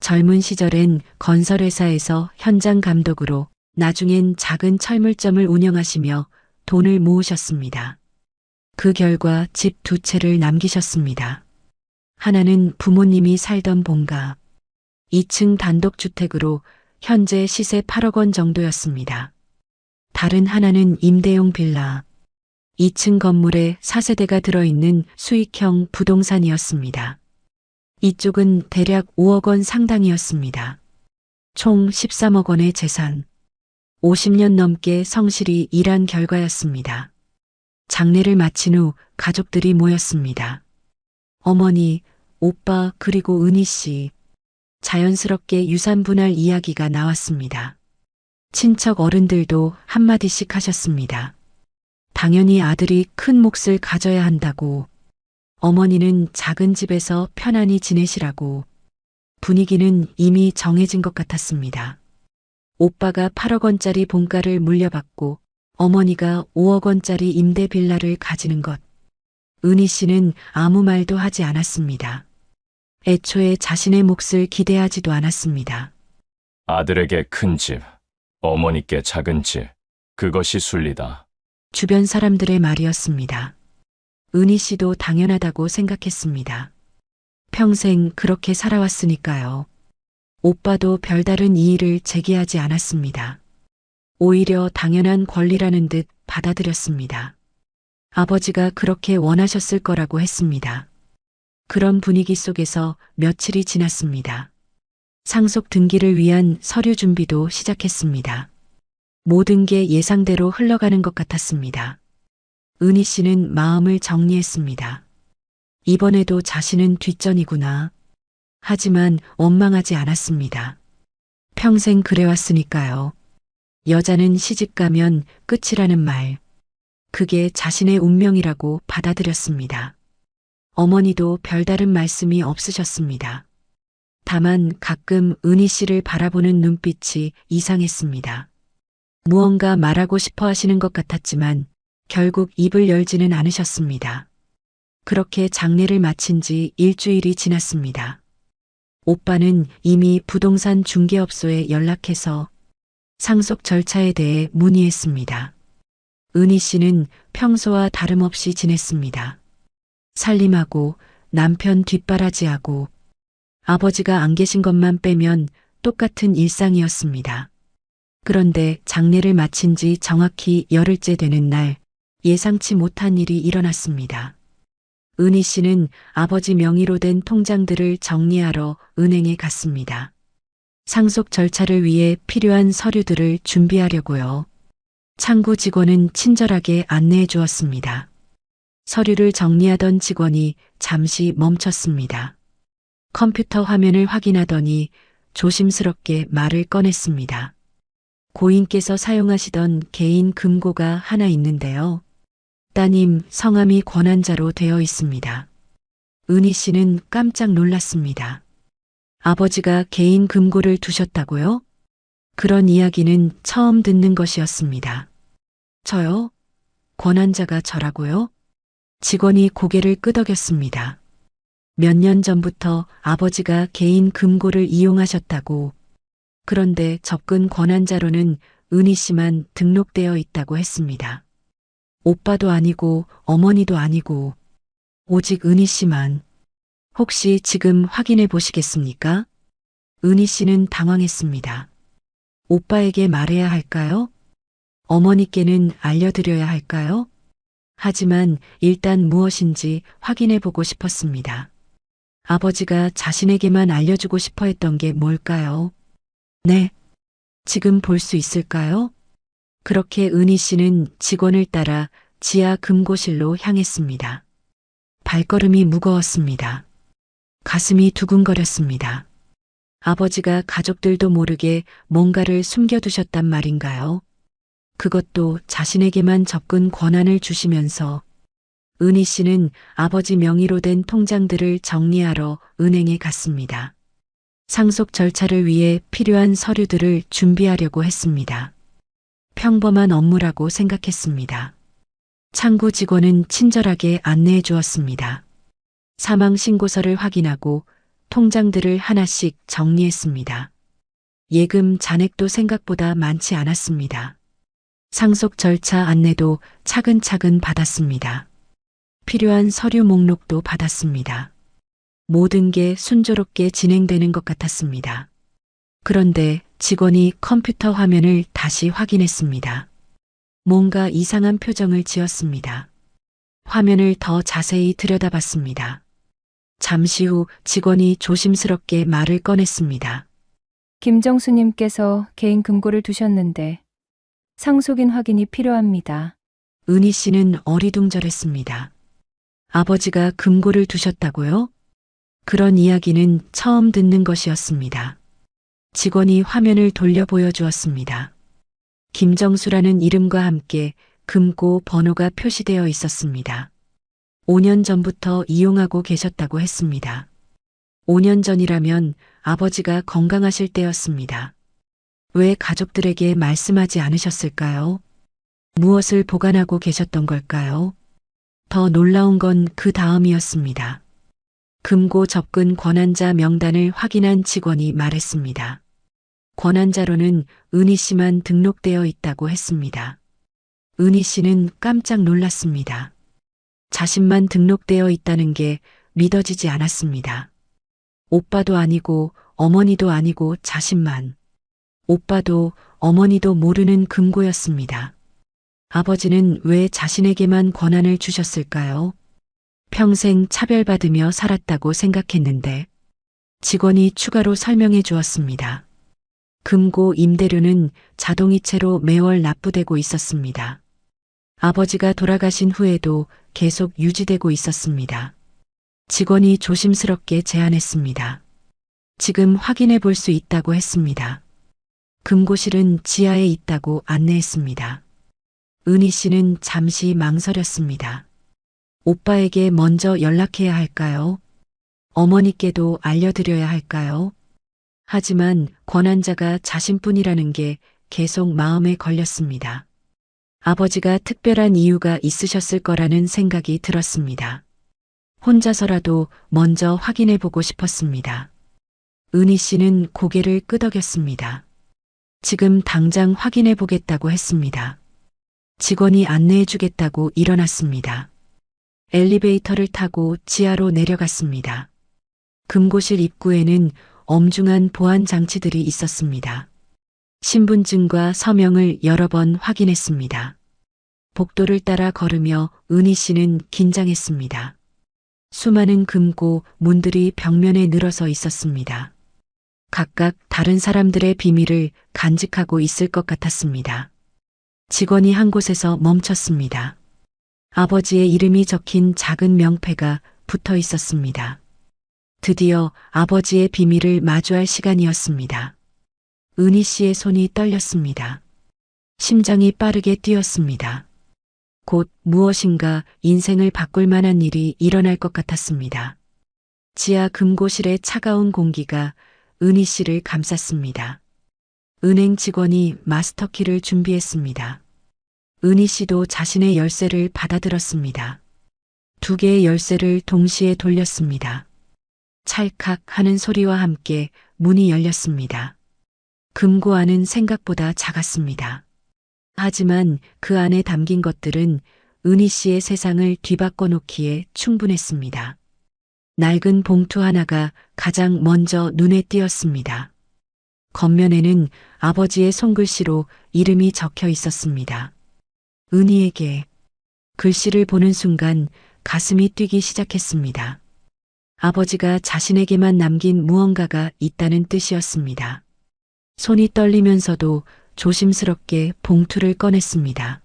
젊은 시절엔 건설회사에서 현장 감독으로, 나중엔 작은 철물점을 운영하시며 돈을 모으셨습니다. 그 결과 집 2채를 남기셨습니다. 하나는 부모님이 살던 본가, 2층 단독주택으로 현재 시세 8억 원 정도였습니다. 다른 하나는 임대용 빌라, 2층 건물에 4세대가 들어있는 수익형 부동산이었습니다. 이쪽은 대략 5억 원 상당이었습니다. 총 13억 원의 재산, 50년 넘게 성실히 일한 결과였습니다. 장례를 마친 후 가족들이 모였습니다. 어머니, 오빠 그리고 은희 씨. 자연스럽게 유산 분할 이야기가 나왔습니다. 친척 어른들도 한마디씩 하셨습니다. 당연히 아들이 큰 몫을 가져야 한다고. 어머니는 작은 집에서 편안히 지내시라고. 분위기는 이미 정해진 것 같았습니다. 오빠가 8억 원짜리 본가를 물려받고 어머니가 5억 원짜리 임대 빌라를 가지는 것. 은희 씨는 아무 말도 하지 않았습니다. 애초에 자신의 몫을 기대하지도 않았습니다. 아들에게 큰 집, 어머니께 작은 집, 그것이 순리다. 주변 사람들의 말이었습니다. 은희 씨도 당연하다고 생각했습니다. 평생 그렇게 살아왔으니까요. 오빠도 별다른 이의를 제기하지 않았습니다. 오히려 당연한 권리라는 듯 받아들였습니다. 아버지가 그렇게 원하셨을 거라고 했습니다. 그런 분위기 속에서 며칠이 지났습니다. 상속 등기를 위한 서류 준비도 시작했습니다. 모든 게 예상대로 흘러가는 것 같았습니다. 은희 씨는 마음을 정리했습니다. 이번에도 자신은 뒷전이구나. 하지만 원망하지 않았습니다. 평생 그래왔으니까요. 여자는 시집 가면 끝이라는 말. 그게 자신의 운명이라고 받아들였습니다. 어머니도 별다른 말씀이 없으셨습니다. 다만 가끔 은희 씨를 바라보는 눈빛이 이상했습니다. 무언가 말하고 싶어 하시는 것 같았지만 결국 입을 열지는 않으셨습니다. 그렇게 장례를 마친 지 일주일이 지났습니다. 오빠는 이미 부동산 중개업소에 연락해서 상속 절차에 대해 문의했습니다. 은희 씨는 평소와 다름없이 지냈습니다. 살림하고 남편 뒷바라지하고 아버지가 안 계신 것만 빼면 똑같은 일상이었습니다. 그런데 장례를 마친 지 정확히 열흘째 되는 날 예상치 못한 일이 일어났습니다. 은희 씨는 아버지 명의로 된 통장들을 정리하러 은행에 갔습니다. 상속 절차를 위해 필요한 서류들을 준비하려고요. 창구 직원은 친절하게 안내해 주었습니다. 서류를 정리하던 직원이 잠시 멈췄습니다. 컴퓨터 화면을 확인하더니 조심스럽게 말을 꺼냈습니다. 고인께서 사용하시던 개인 금고가 하나 있는데요. 따님 성함이 권한자로 되어 있습니다. 은희 씨는 깜짝 놀랐습니다. 아버지가 개인 금고를 두셨다고요? 그런 이야기는 처음 듣는 것이었습니다. 저요? 권한자가 저라고요? 직원이 고개를 끄덕였습니다. 몇 년 전부터 아버지가 개인 금고를 이용하셨다고. 그런데 접근 권한자로는 은희 씨만 등록되어 있다고 했습니다. 오빠도 아니고 어머니도 아니고 오직 은희 씨만. 혹시 지금 확인해 보시겠습니까? 은희 씨는 당황했습니다. 오빠에게 말해야 할까요? 어머니께는 알려드려야 할까요? 하지만 일단 무엇인지 확인해 보고 싶었습니다. 아버지가 자신에게만 알려주고 싶어 했던 게 뭘까요? 네. 지금 볼 수 있을까요? 그렇게 은희 씨는 직원을 따라 지하 금고실로 향했습니다. 발걸음이 무거웠습니다. 가슴이 두근거렸습니다. 아버지가 가족들도 모르게 뭔가를 숨겨두셨단 말인가요? 그것도 자신에게만 접근 권한을 주시면서. 은희 씨는 아버지 명의로 된 통장들을 정리하러 은행에 갔습니다. 상속 절차를 위해 필요한 서류들을 준비하려고 했습니다. 평범한 업무라고 생각했습니다. 창구 직원은 친절하게 안내해 주었습니다. 사망 신고서를 확인하고 통장들을 하나씩 정리했습니다. 예금 잔액도 생각보다 많지 않았습니다. 상속 절차 안내도 차근차근 받았습니다. 필요한 서류 목록도 받았습니다. 모든 게 순조롭게 진행되는 것 같았습니다. 그런데 직원이 컴퓨터 화면을 다시 확인했습니다. 뭔가 이상한 표정을 지었습니다. 화면을 더 자세히 들여다봤습니다. 잠시 후 직원이 조심스럽게 말을 꺼냈습니다. 김정수님께서 개인 금고를 두셨는데 상속인 확인이 필요합니다. 은희 씨는 어리둥절했습니다. 아버지가 금고를 두셨다고요? 그런 이야기는 처음 듣는 것이었습니다. 직원이 화면을 돌려 보여주었습니다. 김정수라는 이름과 함께 금고 번호가 표시되어 있었습니다. 5년 전부터 이용하고 계셨다고 했습니다. 5년 전이라면 아버지가 건강하실 때였습니다. 왜 가족들에게 말씀하지 않으셨을까요? 무엇을 보관하고 계셨던 걸까요? 더 놀라운 건 그 다음이었습니다. 금고 접근 권한자 명단을 확인한 직원이 말했습니다. 권한자로는 은희 씨만 등록되어 있다고 했습니다. 은희 씨는 깜짝 놀랐습니다. 자신만 등록되어 있다는 게 믿어지지 않았습니다. 오빠도 아니고 어머니도 아니고 자신만. 오빠도 어머니도 모르는 금고였습니다. 아버지는 왜 자신에게만 권한을 주셨을까요? 평생 차별받으며 살았다고 생각했는데. 직원이 추가로 설명해 주었습니다. 금고 임대료는 자동이체로 매월 납부되고 있었습니다. 아버지가 돌아가신 후에도 계속 유지되고 있었습니다. 직원이 조심스럽게 제안했습니다. 지금 확인해 볼 수 있다고 했습니다. 금고실은 지하에 있다고 안내했습니다. 은희 씨는 잠시 망설였습니다. 오빠에게 먼저 연락해야 할까요? 어머니께도 알려드려야 할까요? 하지만 권한자가 자신뿐이라는 게 계속 마음에 걸렸습니다. 아버지가 특별한 이유가 있으셨을 거라는 생각이 들었습니다. 혼자서라도 먼저 확인해 보고 싶었습니다. 은희 씨는 고개를 끄덕였습니다. 지금 당장 확인해 보겠다고 했습니다. 직원이 안내해 주겠다고 일어났습니다. 엘리베이터를 타고 지하로 내려갔습니다. 금고실 입구에는 엄중한 보안 장치들이 있었습니다. 신분증과 서명을 여러 번 확인했습니다. 복도를 따라 걸으며 은희 씨는 긴장했습니다. 수많은 금고 문들이 벽면에 늘어서 있었습니다. 각각 다른 사람들의 비밀을 간직하고 있을 것 같았습니다. 직원이 한 곳에서 멈췄습니다. 아버지의 이름이 적힌 작은 명패가 붙어 있었습니다. 드디어 아버지의 비밀을 마주할 시간이었습니다. 은희 씨의 손이 떨렸습니다. 심장이 빠르게 뛰었습니다. 곧 무엇인가 인생을 바꿀 만한 일이 일어날 것 같았습니다. 지하 금고실의 차가운 공기가 은희 씨를 감쌌습니다. 은행 직원이 마스터키를 준비했습니다. 은희 씨도 자신의 열쇠를 받아들었습니다. 두 개의 열쇠를 동시에 돌렸습니다. 찰칵 하는 소리와 함께 문이 열렸습니다. 금고 안은 생각보다 작았습니다. 하지만 그 안에 담긴 것들은 은희 씨의 세상을 뒤바꿔 놓기에 충분했습니다. 낡은 봉투 하나가 가장 먼저 눈에 띄었습니다. 겉면에는 아버지의 손글씨로 이름이 적혀 있었습니다. 은희에게. 글씨를 보는 순간 가슴이 뛰기 시작했습니다. 아버지가 자신에게만 남긴 무언가가 있다는 뜻이었습니다. 손이 떨리면서도 조심스럽게 봉투를 꺼냈습니다.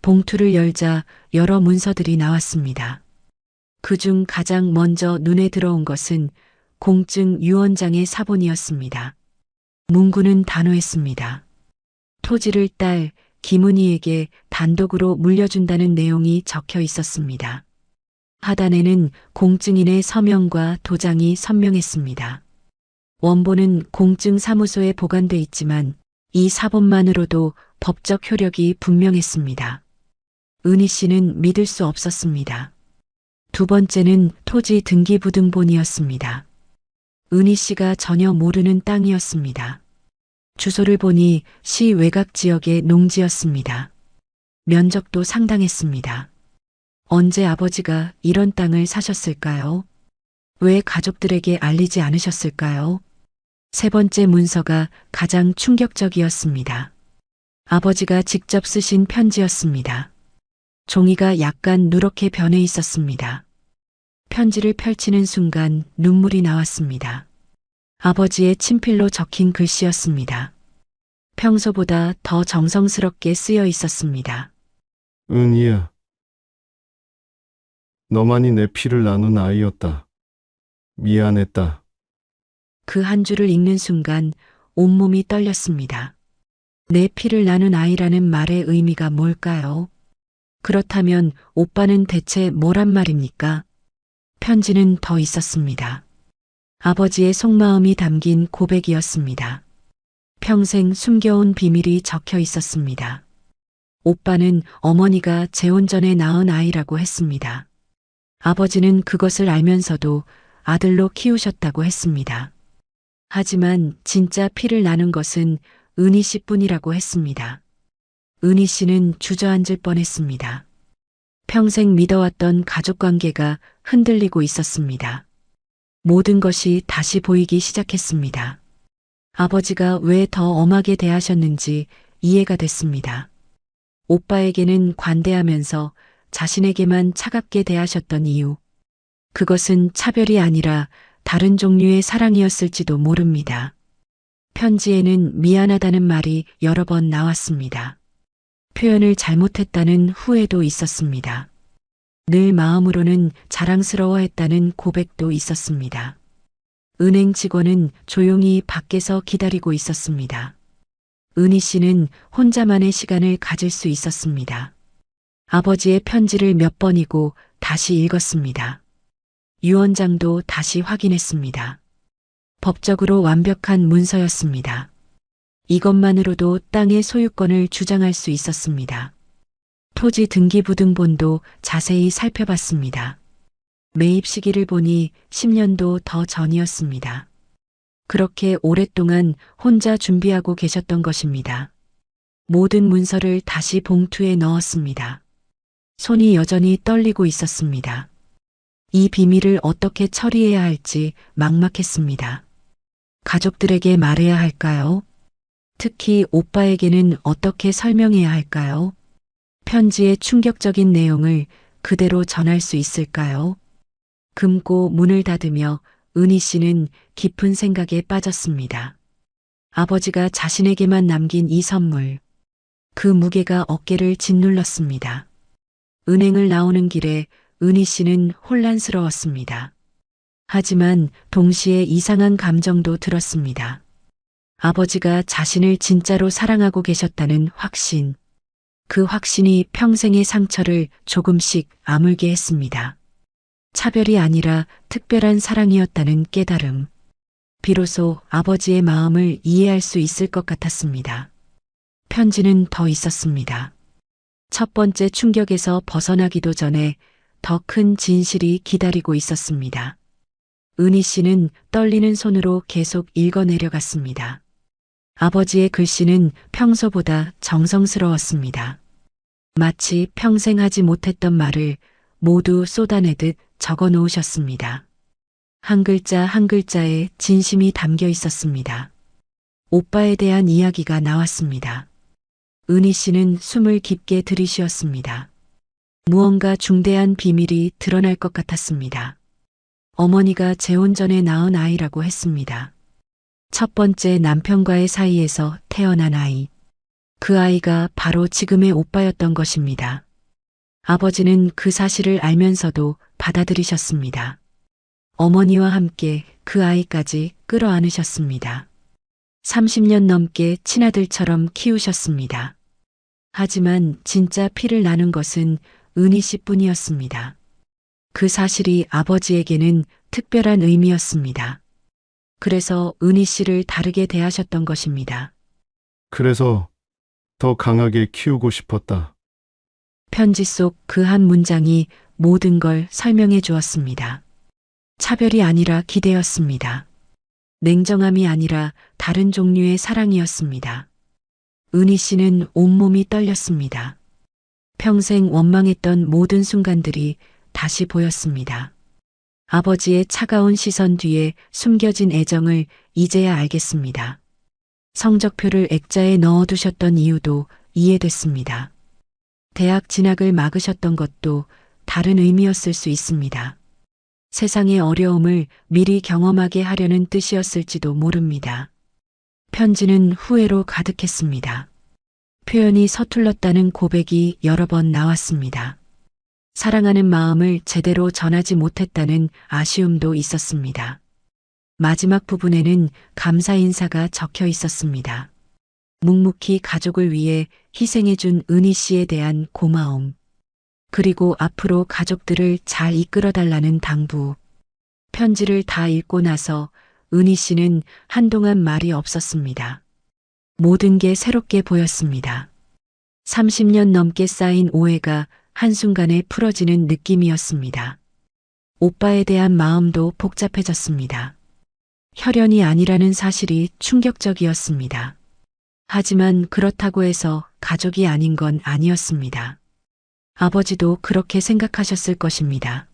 봉투를 열자 여러 문서들이 나왔습니다. 그중 가장 먼저 눈에 들어온 것은 공증 유언장의 사본이었습니다. 문구는 단호했습니다. 토지를 딸 김은희에게 단독으로 물려준다는 내용이 적혀 있었습니다. 하단에는 공증인의 서명과 도장이 선명했습니다. 원본은 공증 사무소에 보관돼 있지만 이 사본만으로도 법적 효력이 분명했습니다. 은희 씨는 믿을 수 없었습니다. 두 번째는 토지 등기부등본이었습니다. 은희 씨가 전혀 모르는 땅이었습니다. 주소를 보니 시 외곽 지역의 농지였습니다. 면적도 상당했습니다. 언제 아버지가 이런 땅을 사셨을까요? 왜 가족들에게 알리지 않으셨을까요? 세 번째 문서가 가장 충격적이었습니다. 아버지가 직접 쓰신 편지였습니다. 종이가 약간 누렇게 변해 있었습니다. 편지를 펼치는 순간 눈물이 나왔습니다. 아버지의 친필로 적힌 글씨였습니다. 평소보다 더 정성스럽게 쓰여 있었습니다. 은희야. 너만이 내 피를 나눈 아이였다. 미안했다. 그 한 줄을 읽는 순간 온몸이 떨렸습니다. 내 피를 나눈 아이라는 말의 의미가 뭘까요? 그렇다면 오빠는 대체 뭐란 말입니까? 편지는 더 있었습니다. 아버지의 속마음이 담긴 고백이었습니다. 평생 숨겨온 비밀이 적혀 있었습니다. 오빠는 어머니가 재혼 전에 낳은 아이라고 했습니다. 아버지는 그것을 알면서도 아들로 키우셨다고 했습니다. 하지만 진짜 피를 나눈 것은 은희 씨뿐이라고 했습니다. 은희 씨는 주저앉을 뻔했습니다. 평생 믿어왔던 가족관계가 흔들리고 있었습니다. 모든 것이 다시 보이기 시작했습니다. 아버지가 왜 더 엄하게 대하셨는지 이해가 됐습니다. 오빠에게는 관대하면서 자신에게만 차갑게 대하셨던 이유. 그것은 차별이 아니라 다른 종류의 사랑이었을지도 모릅니다. 편지에는 미안하다는 말이 여러 번 나왔습니다. 표현을 잘못했다는 후회도 있었습니다. 늘 마음으로는 자랑스러워했다는 고백도 있었습니다. 은행 직원은 조용히 밖에서 기다리고 있었습니다. 은희 씨는 혼자만의 시간을 가질 수 있었습니다. 아버지의 편지를 몇 번이고 다시 읽었습니다. 유언장도 다시 확인했습니다. 법적으로 완벽한 문서였습니다. 이것만으로도 땅의 소유권을 주장할 수 있었습니다. 토지 등기부등본도 자세히 살펴봤습니다. 매입 시기를 보니 10년도 더 전이었습니다. 그렇게 오랫동안 혼자 준비하고 계셨던 것입니다. 모든 문서를 다시 봉투에 넣었습니다. 손이 여전히 떨리고 있었습니다. 이 비밀을 어떻게 처리해야 할지 막막했습니다. 가족들에게 말해야 할까요? 특히 오빠에게는 어떻게 설명해야 할까요? 편지의 충격적인 내용을 그대로 전할 수 있을까요? 금고 문을 닫으며 은희 씨는 깊은 생각에 빠졌습니다. 아버지가 자신에게만 남긴 이 선물. 그 무게가 어깨를 짓눌렀습니다. 은행을 나오는 길에 은희 씨는 혼란스러웠습니다. 하지만 동시에 이상한 감정도 들었습니다. 아버지가 자신을 진짜로 사랑하고 계셨다는 확신. 그 확신이 평생의 상처를 조금씩 아물게 했습니다. 차별이 아니라 특별한 사랑이었다는 깨달음. 비로소 아버지의 마음을 이해할 수 있을 것 같았습니다. 편지는 더 있었습니다. 첫 번째 충격에서 벗어나기도 전에 더 큰 진실이 기다리고 있었습니다. 은희 씨는 떨리는 손으로 계속 읽어내려갔습니다. 아버지의 글씨는 평소보다 정성스러웠습니다. 마치 평생 하지 못했던 말을 모두 쏟아내듯 적어 놓으셨습니다. 한 글자 한 글자에 진심이 담겨 있었습니다. 오빠에 대한 이야기가 나왔습니다. 은희 씨는 숨을 깊게 들이쉬었습니다. 무언가 중대한 비밀이 드러날 것 같았습니다. 어머니가 재혼 전에 낳은 아이라고 했습니다. 첫 번째 남편과의 사이에서 태어난 아이. 그 아이가 바로 지금의 오빠였던 것입니다. 아버지는 그 사실을 알면서도 받아들이셨습니다. 어머니와 함께 그 아이까지 끌어안으셨습니다. 30년 넘게 친아들처럼 키우셨습니다. 하지만 진짜 피를 나눈 것은 은희 씨뿐이었습니다. 그 사실이 아버지에게는 특별한 의미였습니다. 그래서 은희 씨를 다르게 대하셨던 것입니다. 그래서 더 강하게 키우고 싶었다. 편지 속 그 한 문장이 모든 걸 설명해 주었습니다. 차별이 아니라 기대였습니다. 냉정함이 아니라 다른 종류의 사랑이었습니다. 은희 씨는 온몸이 떨렸습니다. 평생 원망했던 모든 순간들이 다시 보였습니다. 아버지의 차가운 시선 뒤에 숨겨진 애정을 이제야 알겠습니다. 성적표를 액자에 넣어두셨던 이유도 이해됐습니다. 대학 진학을 막으셨던 것도 다른 의미였을 수 있습니다. 세상의 어려움을 미리 경험하게 하려는 뜻이었을지도 모릅니다. 편지는 후회로 가득했습니다. 표현이 서툴렀다는 고백이 여러 번 나왔습니다. 사랑하는 마음을 제대로 전하지 못했다는 아쉬움도 있었습니다. 마지막 부분에는 감사 인사가 적혀 있었습니다. 묵묵히 가족을 위해 희생해준 은희 씨에 대한 고마움. 그리고 앞으로 가족들을 잘 이끌어달라는 당부. 편지를 다 읽고 나서 은희 씨는 한동안 말이 없었습니다. 모든 게 새롭게 보였습니다. 30년 넘게 쌓인 오해가 한순간에 풀어지는 느낌이었습니다. 오빠에 대한 마음도 복잡해졌습니다. 혈연이 아니라는 사실이 충격적이었습니다. 하지만 그렇다고 해서 가족이 아닌 건 아니었습니다. 아버지도 그렇게 생각하셨을 것입니다.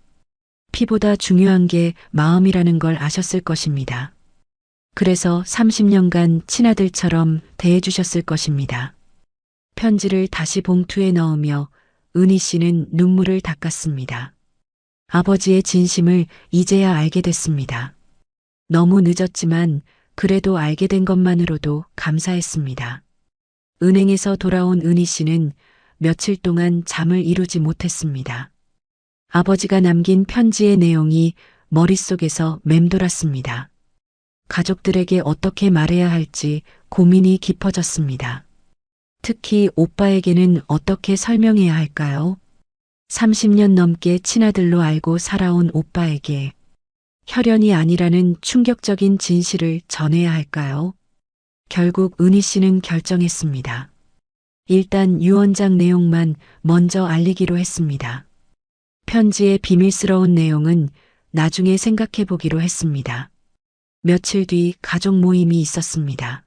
피보다 중요한 게 마음이라는 걸 아셨을 것입니다. 그래서 30년간 친아들처럼 대해주셨을 것입니다. 편지를 다시 봉투에 넣으며 은희 씨는 눈물을 닦았습니다. 아버지의 진심을 이제야 알게 됐습니다. 너무 늦었지만 그래도 알게 된 것만으로도 감사했습니다. 은행에서 돌아온 은희 씨는 며칠 동안 잠을 이루지 못했습니다. 아버지가 남긴 편지의 내용이 머릿속에서 맴돌았습니다. 가족들에게 어떻게 말해야 할지 고민이 깊어졌습니다. 특히 오빠에게는 어떻게 설명해야 할까요? 30년 넘게 친아들로 알고 살아온 오빠에게 혈연이 아니라는 충격적인 진실을 전해야 할까요? 결국 은희 씨는 결정했습니다. 일단 유언장 내용만 먼저 알리기로 했습니다. 편지의 비밀스러운 내용은 나중에 생각해 보기로 했습니다. 며칠 뒤 가족 모임이 있었습니다.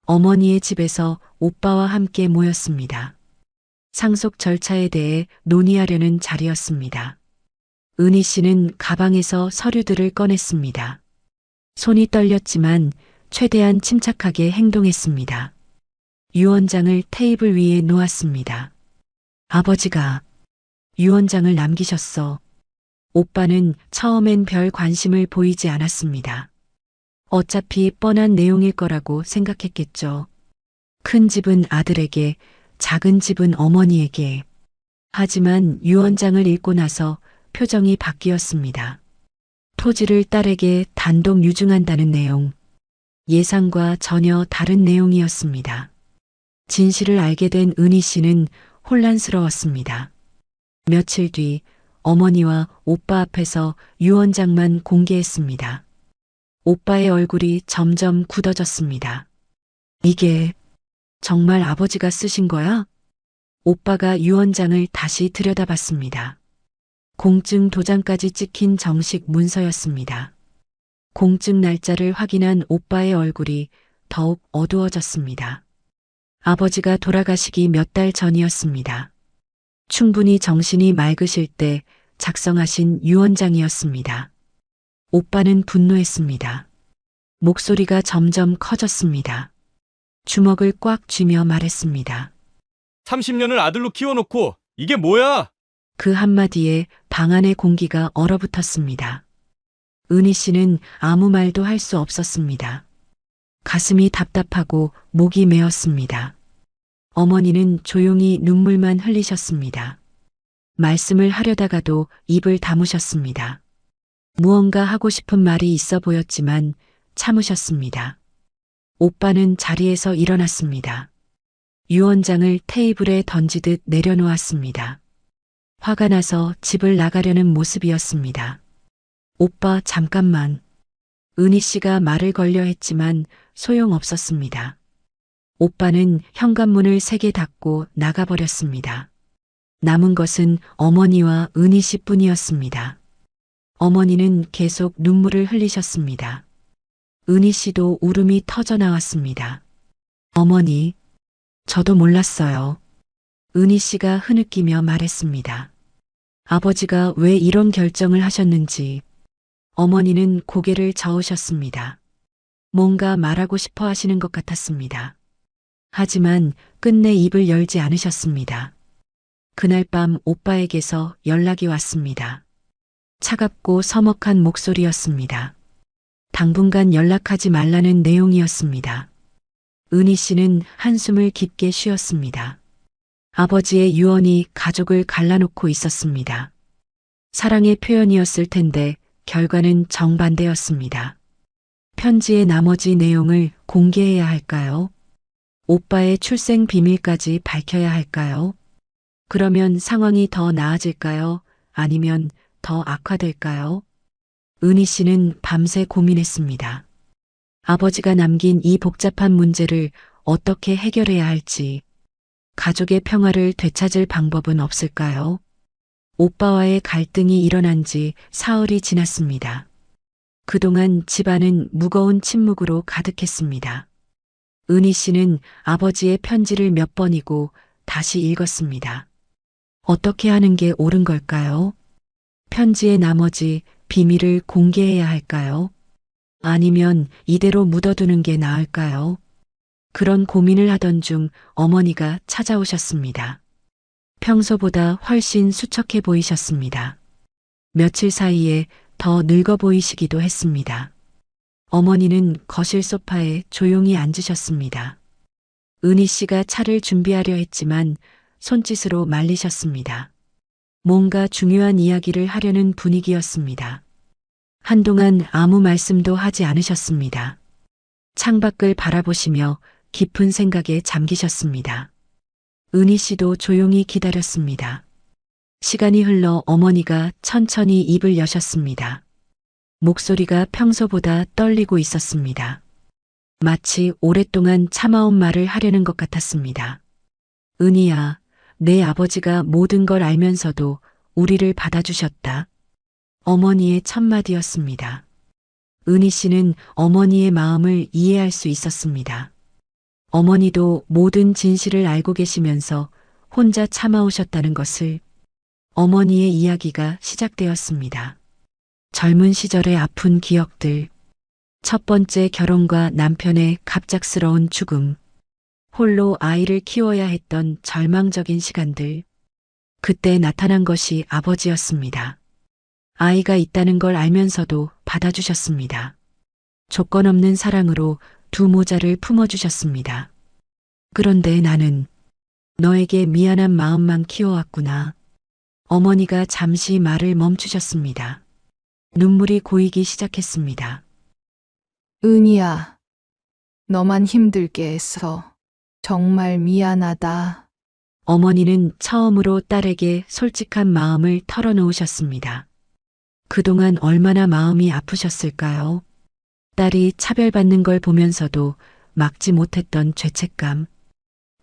어머니의 집에서 오빠와 함께 모였습니다. 상속 절차에 대해 논의하려는 자리였습니다. 은희 씨는 가방에서 서류들을 꺼냈습니다. 손이 떨렸지만 최대한 침착하게 행동했습니다. 유언장을 테이블 위에 놓았습니다. 아버지가 유언장을 남기셨어. 오빠는 처음엔 별 관심을 보이지 않았습니다. 어차피 뻔한 내용일 거라고 생각했겠죠. 큰 집은 아들에게, 작은 집은 어머니에게. 하지만 유언장을 읽고 나서 표정이 바뀌었습니다. 토지를 딸에게 단독 유증한다는 내용. 예상과 전혀 다른 내용이었습니다. 진실을 알게 된 은희 씨는 혼란스러웠습니다. 며칠 뒤 어머니와 오빠 앞에서 유언장만 공개했습니다. 오빠의 얼굴이 점점 굳어졌습니다. 이게 정말 아버지가 쓰신 거야? 오빠가 유언장을 다시 들여다봤습니다. 공증 도장까지 찍힌 정식 문서였습니다. 공증 날짜를 확인한 오빠의 얼굴이 더욱 어두워졌습니다. 아버지가 돌아가시기 몇 달 전이었습니다. 충분히 정신이 맑으실 때 작성하신 유언장이었습니다. 오빠는 분노했습니다. 목소리가 점점 커졌습니다. 주먹을 꽉 쥐며 말했습니다. 30년을 아들로 키워놓고 이게 뭐야? 그 한마디에 방 안의 공기가 얼어붙었습니다. 은희 씨는 아무 말도 할 수 없었습니다. 가슴이 답답하고 목이 메었습니다. 어머니는 조용히 눈물만 흘리셨습니다. 말씀을 하려다가도 입을 다무셨습니다. 무언가 하고 싶은 말이 있어 보였지만 참으셨습니다. 오빠는 자리에서 일어났습니다. 유언장을 테이블에 던지듯 내려놓았습니다. 화가 나서 집을 나가려는 모습이었습니다. 오빠 잠깐만. 은희 씨가 말을 걸려 했지만 소용없었습니다. 오빠는 현관문을 세게 닫고 나가버렸습니다. 남은 것은 어머니와 은희 씨뿐이었습니다. 어머니는 계속 눈물을 흘리셨습니다. 은희 씨도 울음이 터져 나왔습니다. 어머니, 저도 몰랐어요. 은희 씨가 흐느끼며 말했습니다. 아버지가 왜 이런 결정을 하셨는지. 어머니는 고개를 저으셨습니다. 뭔가 말하고 싶어 하시는 것 같았습니다. 하지만 끝내 입을 열지 않으셨습니다. 그날 밤 오빠에게서 연락이 왔습니다. 차갑고 서먹한 목소리였습니다. 당분간 연락하지 말라는 내용이었습니다. 은희 씨는 한숨을 깊게 쉬었습니다. 아버지의 유언이 가족을 갈라놓고 있었습니다. 사랑의 표현이었을 텐데 결과는 정반대였습니다. 편지의 나머지 내용을 공개해야 할까요? 오빠의 출생 비밀까지 밝혀야 할까요? 그러면 상황이 더 나아질까요? 아니면 더 악화될까요? 은희 씨는 밤새 고민했습니다. 아버지가 남긴 이 복잡한 문제를 어떻게 해결해야 할지, 가족의 평화를 되찾을 방법은 없을까요? 오빠와의 갈등이 일어난 지 사흘이 지났습니다. 그동안 집안은 무거운 침묵으로 가득했습니다. 은희 씨는 아버지의 편지를 몇 번이고 다시 읽었습니다. 어떻게 하는 게 옳은 걸까요? 편지의 나머지 비밀을 공개해야 할까요? 아니면 이대로 묻어두는 게 나을까요? 그런 고민을 하던 중 어머니가 찾아오셨습니다. 평소보다 훨씬 수척해 보이셨습니다. 며칠 사이에 더 늙어 보이시기도 했습니다. 어머니는 거실 소파에 조용히 앉으셨습니다. 은희 씨가 차를 준비하려 했지만 손짓으로 말리셨습니다. 뭔가 중요한 이야기를 하려는 분위기였습니다. 한동안 아무 말씀도 하지 않으셨습니다. 창밖을 바라보시며 깊은 생각에 잠기셨습니다. 은희 씨도 조용히 기다렸습니다. 시간이 흘러 어머니가 천천히 입을 여셨습니다. 목소리가 평소보다 떨리고 있었습니다. 마치 오랫동안 참아온 말을 하려는 것 같았습니다. 은희야, 내 아버지가 모든 걸 알면서도 우리를 받아주셨다. 어머니의 첫마디였습니다. 은희 씨는 어머니의 마음을 이해할 수 있었습니다. 어머니도 모든 진실을 알고 계시면서 혼자 참아오셨다는 것을. 어머니의 이야기가 시작되었습니다. 젊은 시절의 아픈 기억들, 첫 번째 결혼과 남편의 갑작스러운 죽음, 홀로 아이를 키워야 했던 절망적인 시간들, 그때 나타난 것이 아버지였습니다. 아이가 있다는 걸 알면서도 받아주셨습니다. 조건 없는 사랑으로 두 모자를 품어주셨습니다. 그런데 나는 너에게 미안한 마음만 키워왔구나. 어머니가 잠시 말을 멈추셨습니다. 눈물이 고이기 시작했습니다. 은희야, 너만 힘들게 해서 정말 미안하다. 어머니는 처음으로 딸에게 솔직한 마음을 털어놓으셨습니다. 그동안 얼마나 마음이 아프셨을까요? 딸이 차별받는 걸 보면서도 막지 못했던 죄책감.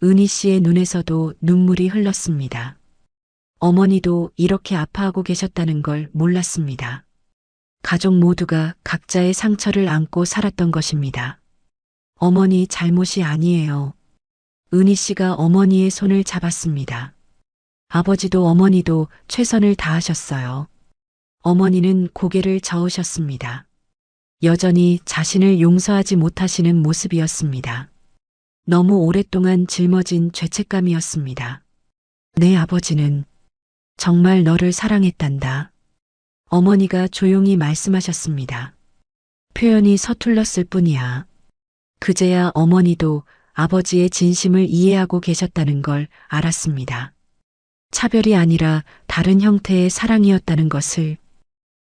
은희 씨의 눈에서도 눈물이 흘렀습니다. 어머니도 이렇게 아파하고 계셨다는 걸 몰랐습니다. 가족 모두가 각자의 상처를 안고 살았던 것입니다. 어머니 잘못이 아니에요. 은희 씨가 어머니의 손을 잡았습니다. 아버지도 어머니도 최선을 다하셨어요. 어머니는 고개를 저으셨습니다. 여전히 자신을 용서하지 못하시는 모습이었습니다. 너무 오랫동안 짊어진 죄책감이었습니다. 내 아버지는 정말 너를 사랑했단다. 어머니가 조용히 말씀하셨습니다. 표현이 서툴렀을 뿐이야. 그제야 어머니도 아버지의 진심을 이해하고 계셨다는 걸 알았습니다. 차별이 아니라 다른 형태의 사랑이었다는 것을,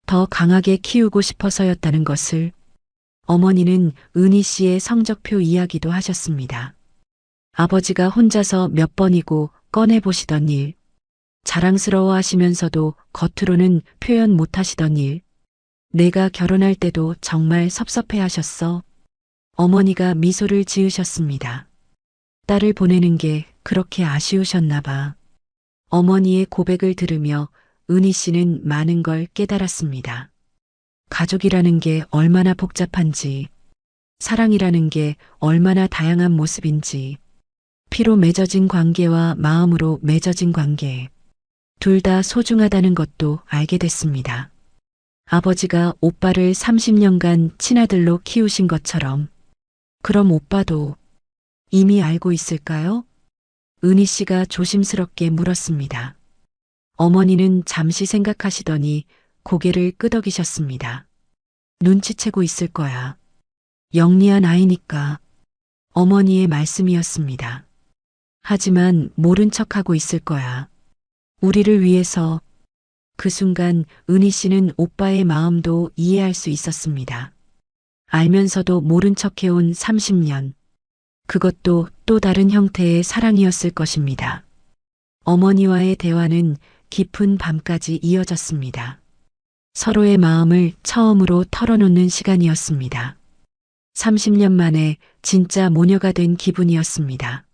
더 강하게 키우고 싶어서였다는 것을. 어머니는 은희 씨의 성적표 이야기도 하셨습니다. 아버지가 혼자서 몇 번이고 꺼내보시던 일, 자랑스러워 하시면서도 겉으로는 표현 못 하시던 일, 내가 결혼할 때도 정말 섭섭해 하셨어. 어머니가 미소를 지으셨습니다. 딸을 보내는 게 그렇게 아쉬우셨나 봐. 어머니의 고백을 들으며 은희 씨는 많은 걸 깨달았습니다. 가족이라는 게 얼마나 복잡한지, 사랑이라는 게 얼마나 다양한 모습인지, 피로 맺어진 관계와 마음으로 맺어진 관계, 둘 다 소중하다는 것도 알게 됐습니다. 아버지가 오빠를 30년간 친아들로 키우신 것처럼, 그럼 오빠도 이미 알고 있을까요? 은희 씨가 조심스럽게 물었습니다. 어머니는 잠시 생각하시더니 고개를 끄덕이셨습니다. 눈치채고 있을 거야. 영리한 아이니까. 어머니의 말씀이었습니다. 하지만 모른 척하고 있을 거야. 우리를 위해서. 그 순간 은희 씨는 오빠의 마음도 이해할 수 있었습니다. 알면서도 모른 척해온 30년. 그것도 또 다른 형태의 사랑이었을 것입니다. 어머니와의 대화는 깊은 밤까지 이어졌습니다. 서로의 마음을 처음으로 털어놓는 시간이었습니다. 30년 만에 진짜 모녀가 된 기분이었습니다.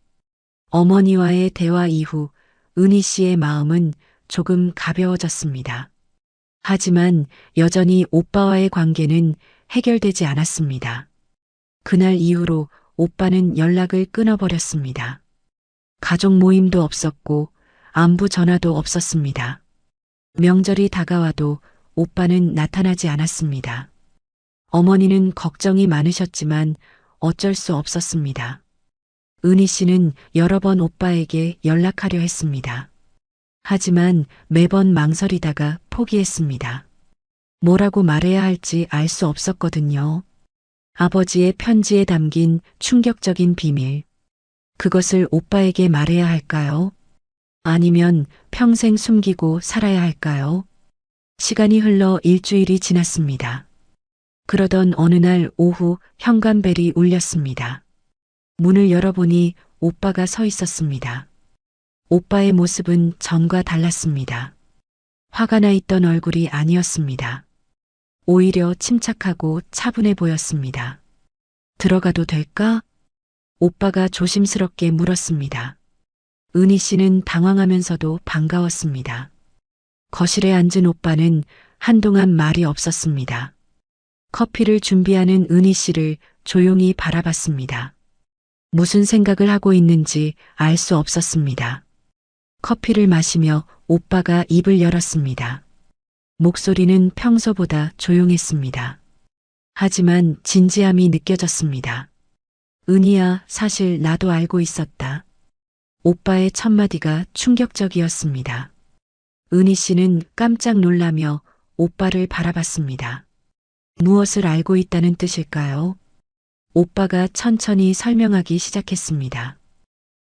어머니와의 대화 이후 은희 씨의 마음은 조금 가벼워졌습니다. 하지만 여전히 오빠와의 관계는 해결되지 않았습니다. 그날 이후로 오빠는 연락을 끊어버렸습니다. 가족 모임도 없었고 안부 전화도 없었습니다. 명절이 다가와도 오빠는 나타나지 않았습니다. 어머니는 걱정이 많으셨지만 어쩔 수 없었습니다. 은희 씨는 여러 번 오빠에게 연락하려 했습니다. 하지만 매번 망설이다가 포기했습니다. 뭐라고 말해야 할지 알 수 없었거든요. 아버지의 편지에 담긴 충격적인 비밀. 그것을 오빠에게 말해야 할까요? 아니면 평생 숨기고 살아야 할까요? 시간이 흘러 일주일이 지났습니다. 그러던 어느 날 오후 현관벨이 울렸습니다. 문을 열어보니 오빠가 서 있었습니다. 오빠의 모습은 전과 달랐습니다. 화가 나 있던 얼굴이 아니었습니다. 오히려 침착하고 차분해 보였습니다. 들어가도 될까? 오빠가 조심스럽게 물었습니다. 은희 씨는 당황하면서도 반가웠습니다. 거실에 앉은 오빠는 한동안 말이 없었습니다. 커피를 준비하는 은희 씨를 조용히 바라봤습니다. 무슨 생각을 하고 있는지 알 수 없었습니다. 커피를 마시며 오빠가 입을 열었습니다. 목소리는 평소보다 조용했습니다. 하지만 진지함이 느껴졌습니다. 은희야, 사실 나도 알고 있었다. 오빠의 첫마디가 충격적이었습니다. 은희 씨는 깜짝 놀라며 오빠를 바라봤습니다. 무엇을 알고 있다는 뜻일까요? 오빠가 천천히 설명하기 시작했습니다.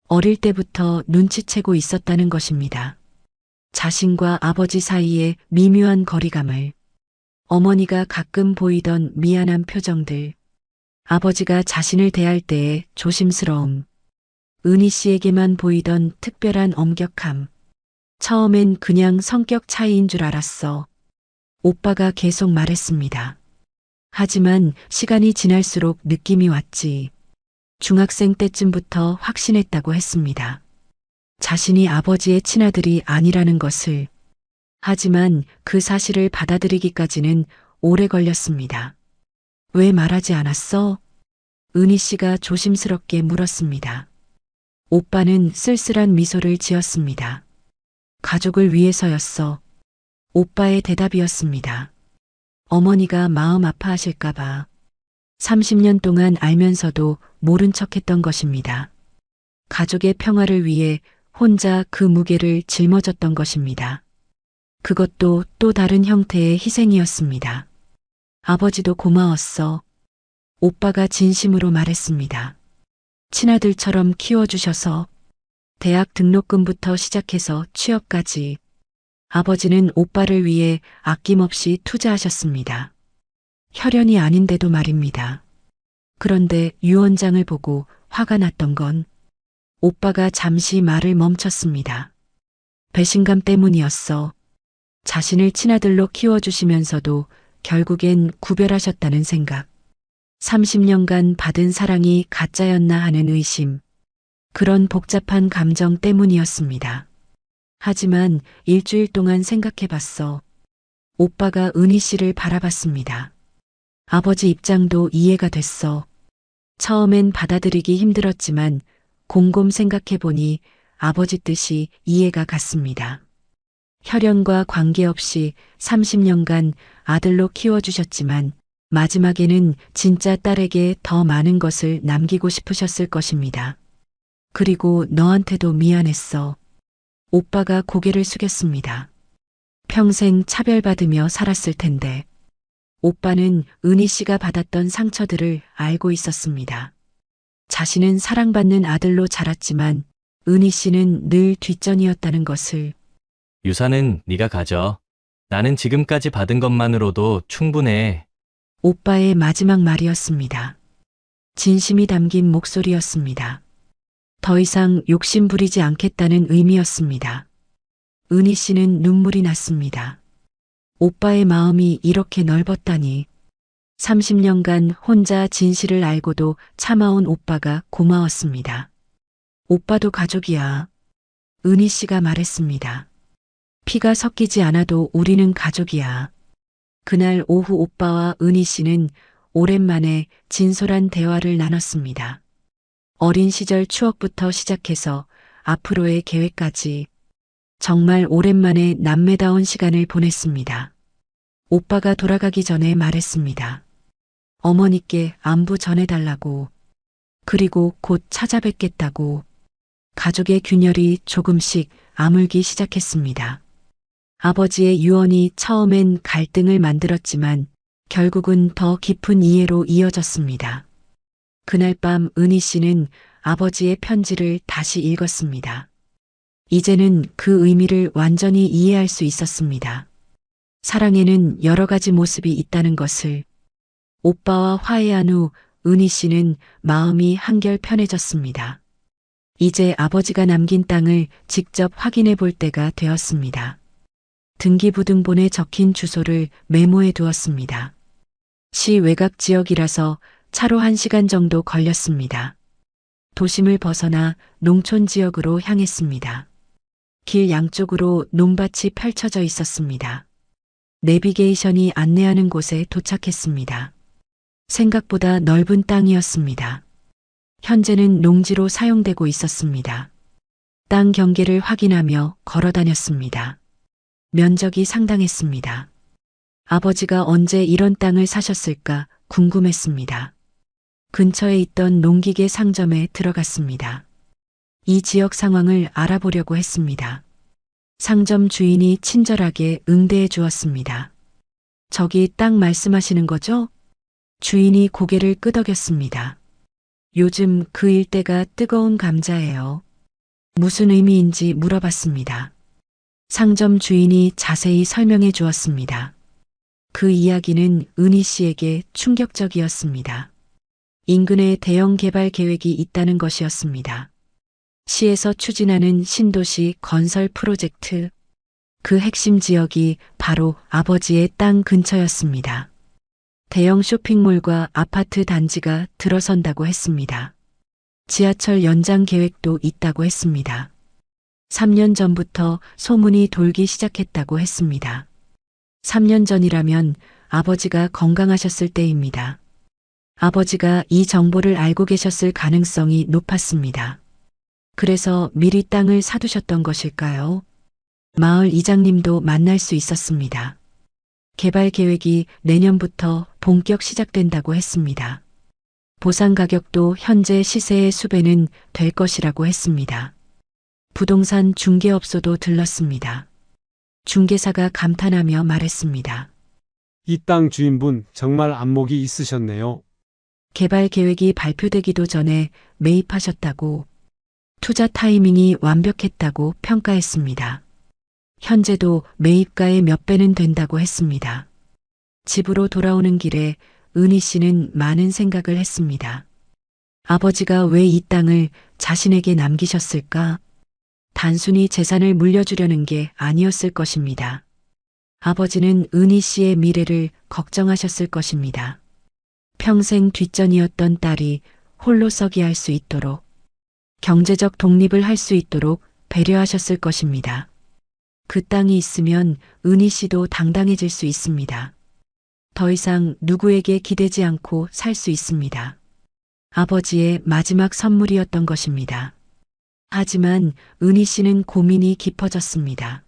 어릴 때부터 눈치채고 있었다는 것입니다. 자신과 아버지 사이의 미묘한 거리감을, 어머니가 가끔 보이던 미안한 표정들, 아버지가 자신을 대할 때의 조심스러움, 은희 씨에게만 보이던 특별한 엄격함. 처음엔 그냥 성격 차이인 줄 알았어. 오빠가 계속 말했습니다. 하지만 시간이 지날수록 느낌이 왔지. 중학생 때쯤부터 확신했다고 했습니다. 자신이 아버지의 친아들이 아니라는 것을. 하지만 그 사실을 받아들이기까지는 오래 걸렸습니다. 왜 말하지 않았어? 은희 씨가 조심스럽게 물었습니다. 오빠는 쓸쓸한 미소를 지었습니다. 가족을 위해서였어. 오빠의 대답이었습니다. 어머니가 마음 아파하실까봐 30년 동안 알면서도 모른 척했던 것입니다. 가족의 평화를 위해 혼자 그 무게를 짊어졌던 것입니다. 그것도 또 다른 형태의 희생이었습니다. 아버지도 고마웠어. 오빠가 진심으로 말했습니다. 친아들처럼 키워주셔서 대학 등록금부터 시작해서 취업까지 아버지는 오빠를 위해 아낌없이 투자하셨습니다. 혈연이 아닌데도 말입니다. 그런데 유언장을 보고 화가 났던 건 오빠가 잠시 말을 멈췄습니다. 배신감 때문이었어. 자신을 친아들로 키워주시면서도 결국엔 구별하셨다는 생각. 30년간 받은 사랑이 가짜였나 하는 의심. 그런 복잡한 감정 때문이었습니다. 하지만 일주일 동안 생각해봤어. 오빠가 은희 씨를 바라봤습니다. 아버지 입장도 이해가 됐어. 처음엔 받아들이기 힘들었지만 곰곰 생각해보니 아버지 뜻이 이해가 갔습니다. 혈연과 관계없이 30년간 아들로 키워주셨지만 마지막에는 진짜 딸에게 더 많은 것을 남기고 싶으셨을 것입니다. 그리고 너한테도 미안했어. 오빠가 고개를 숙였습니다. 평생 차별받으며 살았을 텐데. 오빠는 은희 씨가 받았던 상처들을 알고 있었습니다. 자신은 사랑받는 아들로 자랐지만 은희 씨는 늘 뒷전이었다는 것을. 유산은 네가 가져. 나는 지금까지 받은 것만으로도 충분해. 오빠의 마지막 말이었습니다. 진심이 담긴 목소리였습니다. 더 이상 욕심 부리지 않겠다는 의미였습니다. 은희 씨는 눈물이 났습니다. 오빠의 마음이 이렇게 넓었다니. 30년간 혼자 진실을 알고도 참아온 오빠가 고마웠습니다. 오빠도 가족이야. 은희 씨가 말했습니다. 피가 섞이지 않아도 우리는 가족이야. 그날 오후 오빠와 은희 씨는 오랜만에 진솔한 대화를 나눴습니다. 어린 시절 추억부터 시작해서 앞으로의 계획까지 정말 오랜만에 남매다운 시간을 보냈습니다. 오빠가 돌아가기 전에 말했습니다. 어머니께 안부 전해달라고. 그리고 곧 찾아뵙겠다고. 가족의 균열이 조금씩 아물기 시작했습니다. 아버지의 유언이 처음엔 갈등을 만들었지만 결국은 더 깊은 이해로 이어졌습니다. 그날 밤 은희 씨는 아버지의 편지를 다시 읽었습니다. 이제는 그 의미를 완전히 이해할 수 있었습니다. 사랑에는 여러 가지 모습이 있다는 것을, 오빠와 화해한 후 은희 씨는 마음이 한결 편해졌습니다. 이제 아버지가 남긴 땅을 직접 확인해 볼 때가 되었습니다. 등기부등본에 적힌 주소를 메모해 두었습니다. 시 외곽 지역이라서 차로 1시간 정도 걸렸습니다. 도심을 벗어나 농촌 지역으로 향했습니다. 길 양쪽으로 논밭이 펼쳐져 있었습니다. 내비게이션이 안내하는 곳에 도착했습니다. 생각보다 넓은 땅이었습니다. 현재는 농지로 사용되고 있었습니다. 땅 경계를 확인하며 걸어 다녔습니다. 면적이 상당했습니다. 아버지가 언제 이런 땅을 사셨을까 궁금했습니다. 근처에 있던 농기계 상점에 들어갔습니다. 이 지역 상황을 알아보려고 했습니다. 상점 주인이 친절하게 응대해 주었습니다. 저기 땅 말씀하시는 거죠? 주인이 고개를 끄덕였습니다. 요즘 그 일대가 뜨거운 감자예요. 무슨 의미인지 물어봤습니다. 상점 주인이 자세히 설명해 주었습니다. 그 이야기는 은희 씨에게 충격적이었습니다. 인근에 대형 개발 계획이 있다는 것이었습니다. 시에서 추진하는 신도시 건설 프로젝트. 그 핵심 지역이 바로 아버지의 땅 근처였습니다. 대형 쇼핑몰과 아파트 단지가 들어선다고 했습니다. 지하철 연장 계획도 있다고 했습니다. 3년 전부터 소문이 돌기 시작했다고 했습니다. 3년 전이라면 아버지가 건강하셨을 때입니다. 아버지가 이 정보를 알고 계셨을 가능성이 높았습니다. 그래서 미리 땅을 사두셨던 것일까요? 마을 이장님도 만날 수 있었습니다. 개발 계획이 내년부터 본격 시작된다고 했습니다. 보상 가격도 현재 시세의 수배는 될 것이라고 했습니다. 부동산 중개업소도 들렀습니다. 중개사가 감탄하며 말했습니다. 이 땅 주인분 정말 안목이 있으셨네요. 개발 계획이 발표되기도 전에 매입하셨다고, 투자 타이밍이 완벽했다고 평가했습니다. 현재도 매입가의 몇 배는 된다고 했습니다. 집으로 돌아오는 길에 은희 씨는 많은 생각을 했습니다. 아버지가 왜 이 땅을 자신에게 남기셨을까? 단순히 재산을 물려주려는 게 아니었을 것입니다. 아버지는 은희 씨의 미래를 걱정하셨을 것입니다. 평생 뒷전이었던 딸이 홀로 서기 할 수 있도록, 경제적 독립을 할 수 있도록 배려하셨을 것입니다. 그 땅이 있으면 은희 씨도 당당해질 수 있습니다. 더 이상 누구에게 기대지 않고 살 수 있습니다. 아버지의 마지막 선물이었던 것입니다. 하지만 은희 씨는 고민이 깊어졌습니다.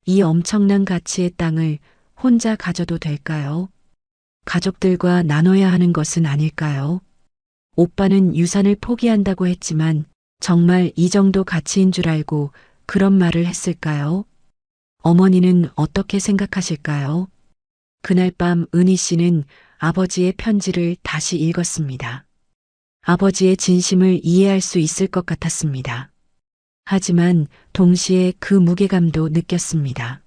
이 엄청난 가치의 땅을 혼자 가져도 될까요? 가족들과 나눠야 하는 것은 아닐까요? 오빠는 유산을 포기한다고 했지만 정말 이 정도 가치인 줄 알고 그런 말을 했을까요? 어머니는 어떻게 생각하실까요? 그날 밤 은희 씨는 아버지의 편지를 다시 읽었습니다. 아버지의 진심을 이해할 수 있을 것 같았습니다. 하지만 동시에 그 무게감도 느꼈습니다.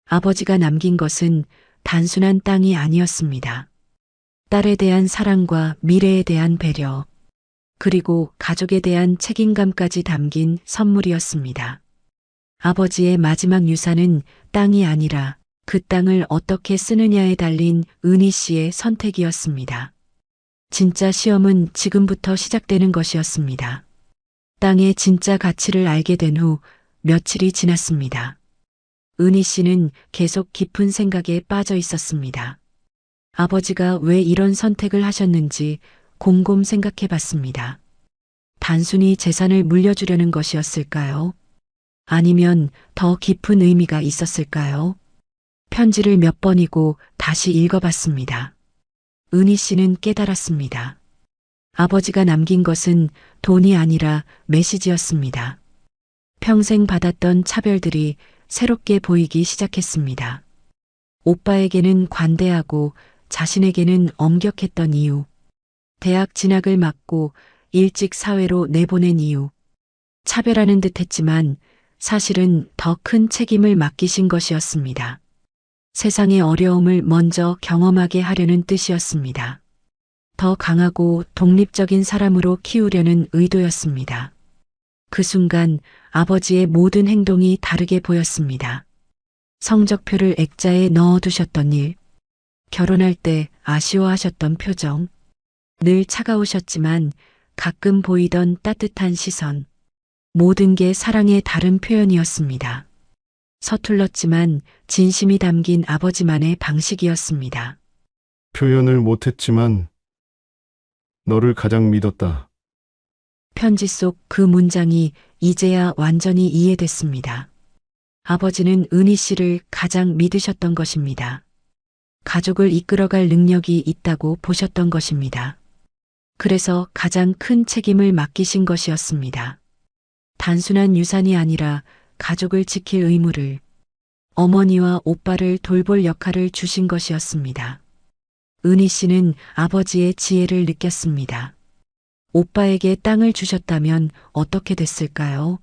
아버지가 남긴 것은 단순한 땅이 아니었습니다. 딸에 대한 사랑과 미래에 대한 배려, 그리고 가족에 대한 책임감까지 담긴 선물이었습니다. 아버지의 마지막 유산은 땅이 아니라 그 땅을 어떻게 쓰느냐에 달린 은희 씨의 선택이었습니다. 진짜 시험은 지금부터 시작되는 것이었습니다. 땅의 진짜 가치를 알게 된 후 며칠이 지났습니다. 은희 씨는 계속 깊은 생각에 빠져 있었습니다. 아버지가 왜 이런 선택을 하셨는지 곰곰 생각해 봤습니다. 단순히 재산을 물려주려는 것이었을까요? 아니면 더 깊은 의미가 있었을까요? 편지를 몇 번이고 다시 읽어봤습니다. 은희 씨는 깨달았습니다. 아버지가 남긴 것은 돈이 아니라 메시지였습니다. 평생 받았던 차별들이 새롭게 보이기 시작했습니다. 오빠에게는 관대하고 자신에게는 엄격했던 이유, 대학 진학을 막고 일찍 사회로 내보낸 이유, 차별하는 듯 했지만 사실은 더 큰 책임을 맡기신 것이었습니다. 세상의 어려움을 먼저 경험하게 하려는 뜻이었습니다. 더 강하고 독립적인 사람으로 키우려는 의도였습니다. 그 순간 아버지의 모든 행동이 다르게 보였습니다. 성적표를 액자에 넣어두셨던 일, 결혼할 때 아쉬워하셨던 표정, 늘 차가우셨지만 가끔 보이던 따뜻한 시선, 모든 게 사랑의 다른 표현이었습니다. 서툴렀지만 진심이 담긴 아버지만의 방식이었습니다. 표현을 못했지만 너를 가장 믿었다. 편지 속 그 문장이 이제야 완전히 이해됐습니다. 아버지는 은희 씨를 가장 믿으셨던 것입니다. 가족을 이끌어갈 능력이 있다고 보셨던 것입니다. 그래서 가장 큰 책임을 맡기신 것이었습니다. 단순한 유산이 아니라 가족을 지킬 의무를, 어머니와 오빠를 돌볼 역할을 주신 것이었습니다. 은희 씨는 아버지의 지혜를 느꼈습니다. 오빠에게 땅을 주셨다면 어떻게 됐을까요?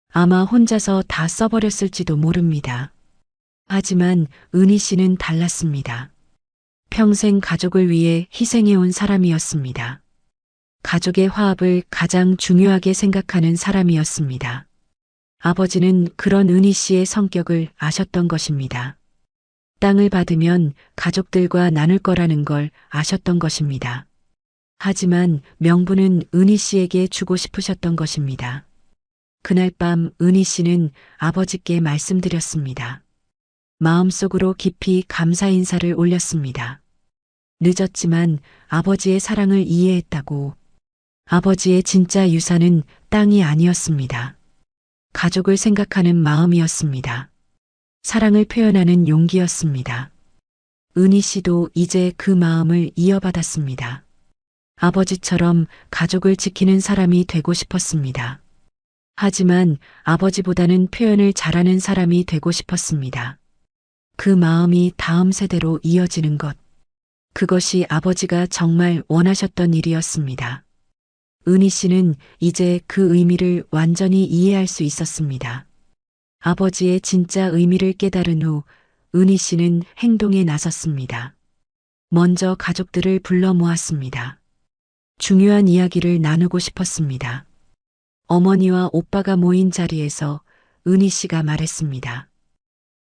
아마 혼자서 다 써버렸을지도 모릅니다. 하지만 은희 씨는 달랐습니다. 평생 가족을 위해 희생해온 사람이었습니다. 가족의 화합을 가장 중요하게 생각하는 사람이었습니다. 아버지는 그런 은희 씨의 성격을 아셨던 것입니다. 땅을 받으면 가족들과 나눌 거라는 걸 아셨던 것입니다. 하지만 명분은 은희 씨에게 주고 싶으셨던 것입니다. 그날 밤 은희 씨는 아버지께 말씀드렸습니다. 마음속으로 깊이 감사 인사를 올렸습니다. 늦었지만 아버지의 사랑을 이해했다고. 아버지의 진짜 유산은 땅이 아니었습니다. 가족을 생각하는 마음이었습니다. 사랑을 표현하는 용기였습니다. 은희 씨도 이제 그 마음을 이어받았습니다. 아버지처럼 가족을 지키는 사람이 되고 싶었습니다. 하지만 아버지보다는 표현을 잘하는 사람이 되고 싶었습니다. 그 마음이 다음 세대로 이어지는 것. 그것이 아버지가 정말 원하셨던 일이었습니다. 은희 씨는 이제 그 의미를 완전히 이해할 수 있었습니다. 아버지의 진짜 의미를 깨달은 후 은희 씨는 행동에 나섰습니다. 먼저 가족들을 불러 모았습니다. 중요한 이야기를 나누고 싶었습니다. 어머니와 오빠가 모인 자리에서 은희 씨가 말했습니다.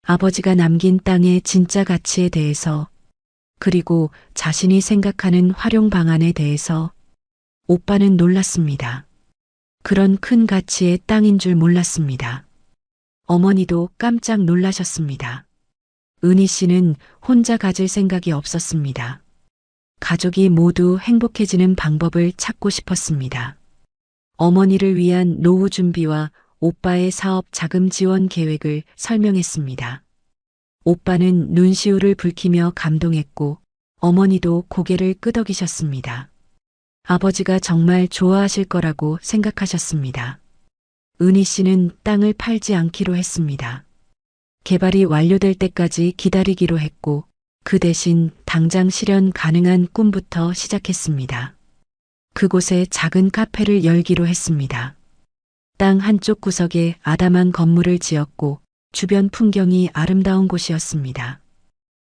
아버지가 남긴 땅의 진짜 가치에 대해서, 그리고 자신이 생각하는 활용 방안에 대해서. 오빠는 놀랐습니다. 그런 큰 가치의 땅인 줄 몰랐습니다. 어머니도 깜짝 놀라셨습니다. 은희 씨는 혼자 가질 생각이 없었습니다. 가족이 모두 행복해지는 방법을 찾고 싶었습니다. 어머니를 위한 노후 준비와 오빠의 사업 자금 지원 계획을 설명했습니다. 오빠는 눈시울을 붉히며 감동했고 어머니도 고개를 끄덕이셨습니다. 아버지가 정말 좋아하실 거라고 생각하셨습니다. 은희 씨는 땅을 팔지 않기로 했습니다. 개발이 완료될 때까지 기다리기로 했고 그 대신 당장 실현 가능한 꿈부터 시작했습니다. 그곳에 작은 카페를 열기로 했습니다. 땅 한쪽 구석에 아담한 건물을 지었고 주변 풍경이 아름다운 곳이었습니다.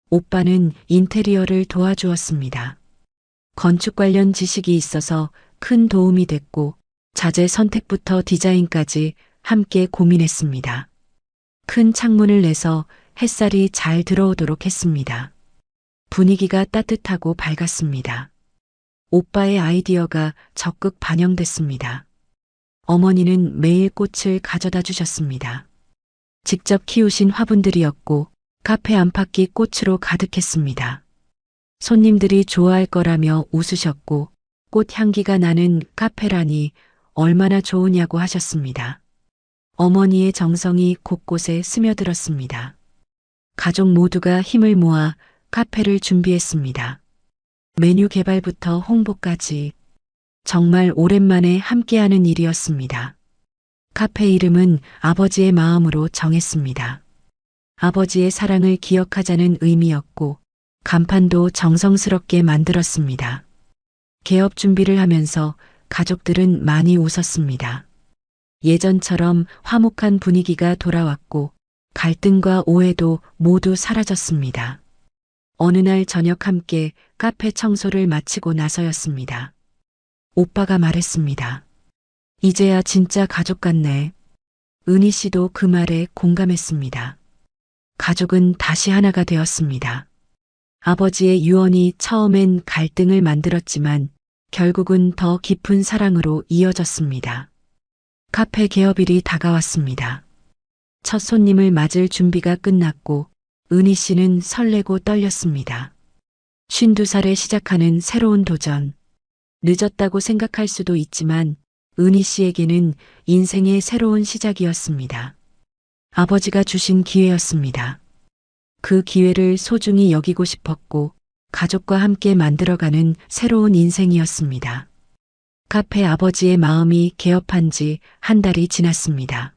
오빠는 인테리어를 도와주었습니다. 건축 관련 지식이 있어서 큰 도움이 됐고 자재 선택부터 디자인까지 함께 고민했습니다. 큰 창문을 내서 햇살이 잘 들어오도록 했습니다. 분위기가 따뜻하고 밝았습니다. 오빠의 아이디어가 적극 반영됐습니다. 어머니는 매일 꽃을 가져다 주셨습니다. 직접 키우신 화분들이었고 카페 안팎이 꽃으로 가득했습니다. 손님들이 좋아할 거라며 웃으셨고 꽃 향기가 나는 카페라니 얼마나 좋으냐고 하셨습니다. 어머니의 정성이 곳곳에 스며들었습니다. 가족 모두가 힘을 모아 카페를 준비했습니다. 메뉴 개발부터 홍보까지 정말 오랜만에 함께하는 일이었습니다. 카페 이름은 아버지의 마음으로 정했습니다. 아버지의 사랑을 기억하자는 의미였고 간판도 정성스럽게 만들었습니다. 개업 준비를 하면서 가족들은 많이 웃었습니다. 예전처럼 화목한 분위기가 돌아왔고 갈등과 오해도 모두 사라졌습니다. 어느 날 저녁 함께 카페 청소를 마치고 나서였습니다. 오빠가 말했습니다. 이제야 진짜 가족 같네. 은희 씨도 그 말에 공감했습니다. 가족은 다시 하나가 되었습니다. 아버지의 유언이 처음엔 갈등을 만들었지만 결국은 더 깊은 사랑으로 이어졌습니다. 카페 개업일이 다가왔습니다. 첫 손님을 맞을 준비가 끝났고 은희 씨는 설레고 떨렸습니다. 52살에 시작하는 새로운 도전. 늦었다고 생각할 수도 있지만 은희 씨에게는 인생의 새로운 시작이었습니다. 아버지가 주신 기회였습니다. 그 기회를 소중히 여기고 싶었고 가족과 함께 만들어가는 새로운 인생이었습니다. 카페 아버지의 마음이 개업한 지 한 달이 지났습니다.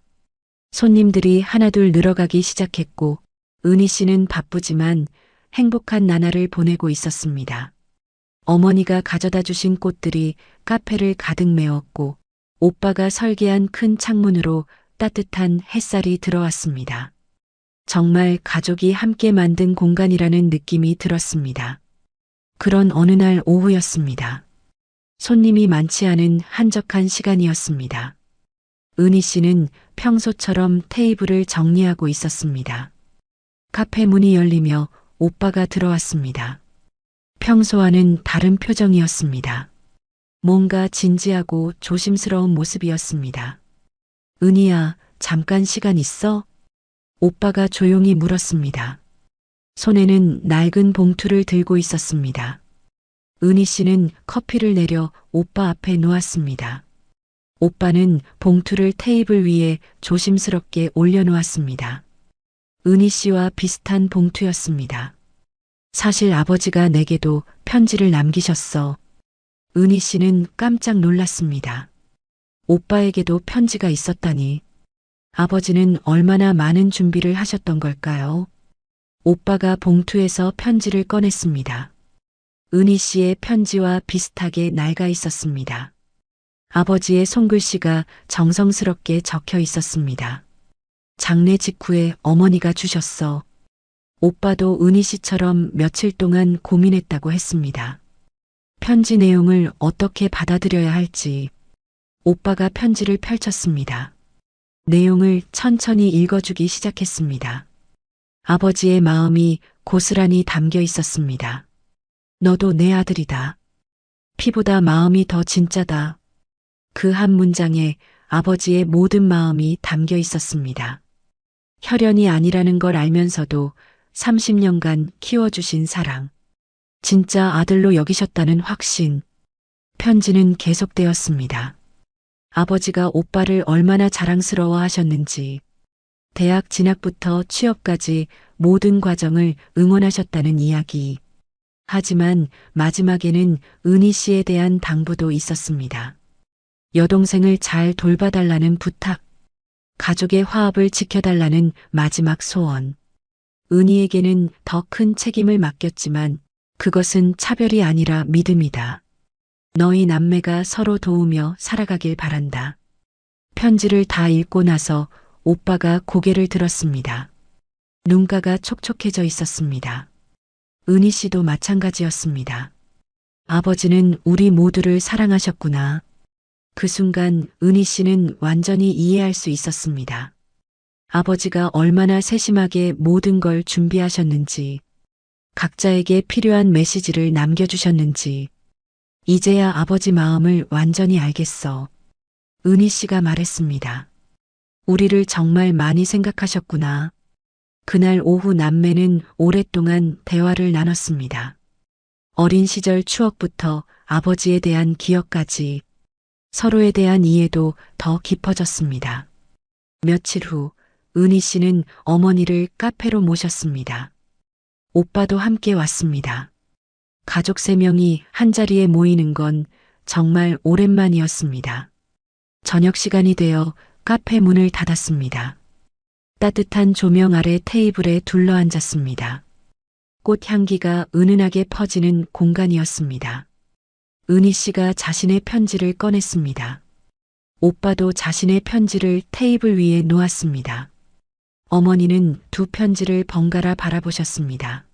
손님들이 하나둘 늘어가기 시작했고 은희 씨는 바쁘지만 행복한 나날을 보내고 있었습니다. 어머니가 가져다 주신 꽃들이 카페를 가득 메웠고 오빠가 설계한 큰 창문으로 따뜻한 햇살이 들어왔습니다. 정말 가족이 함께 만든 공간이라는 느낌이 들었습니다. 그런 어느 날 오후였습니다. 손님이 많지 않은 한적한 시간이었습니다. 은희 씨는 평소처럼 테이블을 정리하고 있었습니다. 카페 문이 열리며 오빠가 들어왔습니다. 평소와는 다른 표정이었습니다. 뭔가 진지하고 조심스러운 모습이었습니다. 은희야, 잠깐 시간 있어? 오빠가 조용히 물었습니다. 손에는 낡은 봉투를 들고 있었습니다. 은희 씨는 커피를 내려 오빠 앞에 놓았습니다. 오빠는 봉투를 테이블 위에 조심스럽게 올려놓았습니다. 은희 씨와 비슷한 봉투였습니다. 사실 아버지가 내게도 편지를 남기셨어. 은희 씨는 깜짝 놀랐습니다. 오빠에게도 편지가 있었다니. 아버지는 얼마나 많은 준비를 하셨던 걸까요? 오빠가 봉투에서 편지를 꺼냈습니다. 은희 씨의 편지와 비슷하게 낡아 있었습니다. 아버지의 손글씨가 정성스럽게 적혀 있었습니다. 장례 직후에 어머니가 주셨어. 오빠도 은희 씨처럼 며칠 동안 고민했다고 했습니다. 편지 내용을 어떻게 받아들여야 할지. 오빠가 편지를 펼쳤습니다. 내용을 천천히 읽어주기 시작했습니다. 아버지의 마음이 고스란히 담겨 있었습니다. 너도 내 아들이다. 피보다 마음이 더 진짜다. 그 한 문장에 아버지의 모든 마음이 담겨 있었습니다. 혈연이 아니라는 걸 알면서도 30년간 키워주신 사랑. 진짜 아들로 여기셨다는 확신. 편지는 계속되었습니다. 아버지가 오빠를 얼마나 자랑스러워 하셨는지, 대학 진학부터 취업까지 모든 과정을 응원하셨다는 이야기. 하지만 마지막에는 은희 씨에 대한 당부도 있었습니다. 여동생을 잘 돌봐달라는 부탁, 가족의 화합을 지켜달라는 마지막 소원. 은희에게는 더 큰 책임을 맡겼지만 그것은 차별이 아니라 믿음이다. 너희 남매가 서로 도우며 살아가길 바란다. 편지를 다 읽고 나서 오빠가 고개를 들었습니다. 눈가가 촉촉해져 있었습니다. 은희 씨도 마찬가지였습니다. 아버지는 우리 모두를 사랑하셨구나. 그 순간 은희 씨는 완전히 이해할 수 있었습니다. 아버지가 얼마나 세심하게 모든 걸 준비하셨는지, 각자에게 필요한 메시지를 남겨주셨는지, 이제야 아버지 마음을 완전히 알겠어. 은희 씨가 말했습니다. 우리를 정말 많이 생각하셨구나. 그날 오후 남매는 오랫동안 대화를 나눴습니다. 어린 시절 추억부터 아버지에 대한 기억까지 서로에 대한 이해도 더 깊어졌습니다. 며칠 후 은희 씨는 어머니를 카페로 모셨습니다. 오빠도 함께 왔습니다. 가족 3명이 한자리에 모이는 건 정말 오랜만이었습니다. 저녁 시간이 되어 카페 문을 닫았습니다. 따뜻한 조명 아래 테이블에 둘러앉았습니다. 꽃 향기가 은은하게 퍼지는 공간이었습니다. 은희 씨가 자신의 편지를 꺼냈습니다. 오빠도 자신의 편지를 테이블 위에 놓았습니다. 어머니는 두 편지를 번갈아 바라보셨습니다.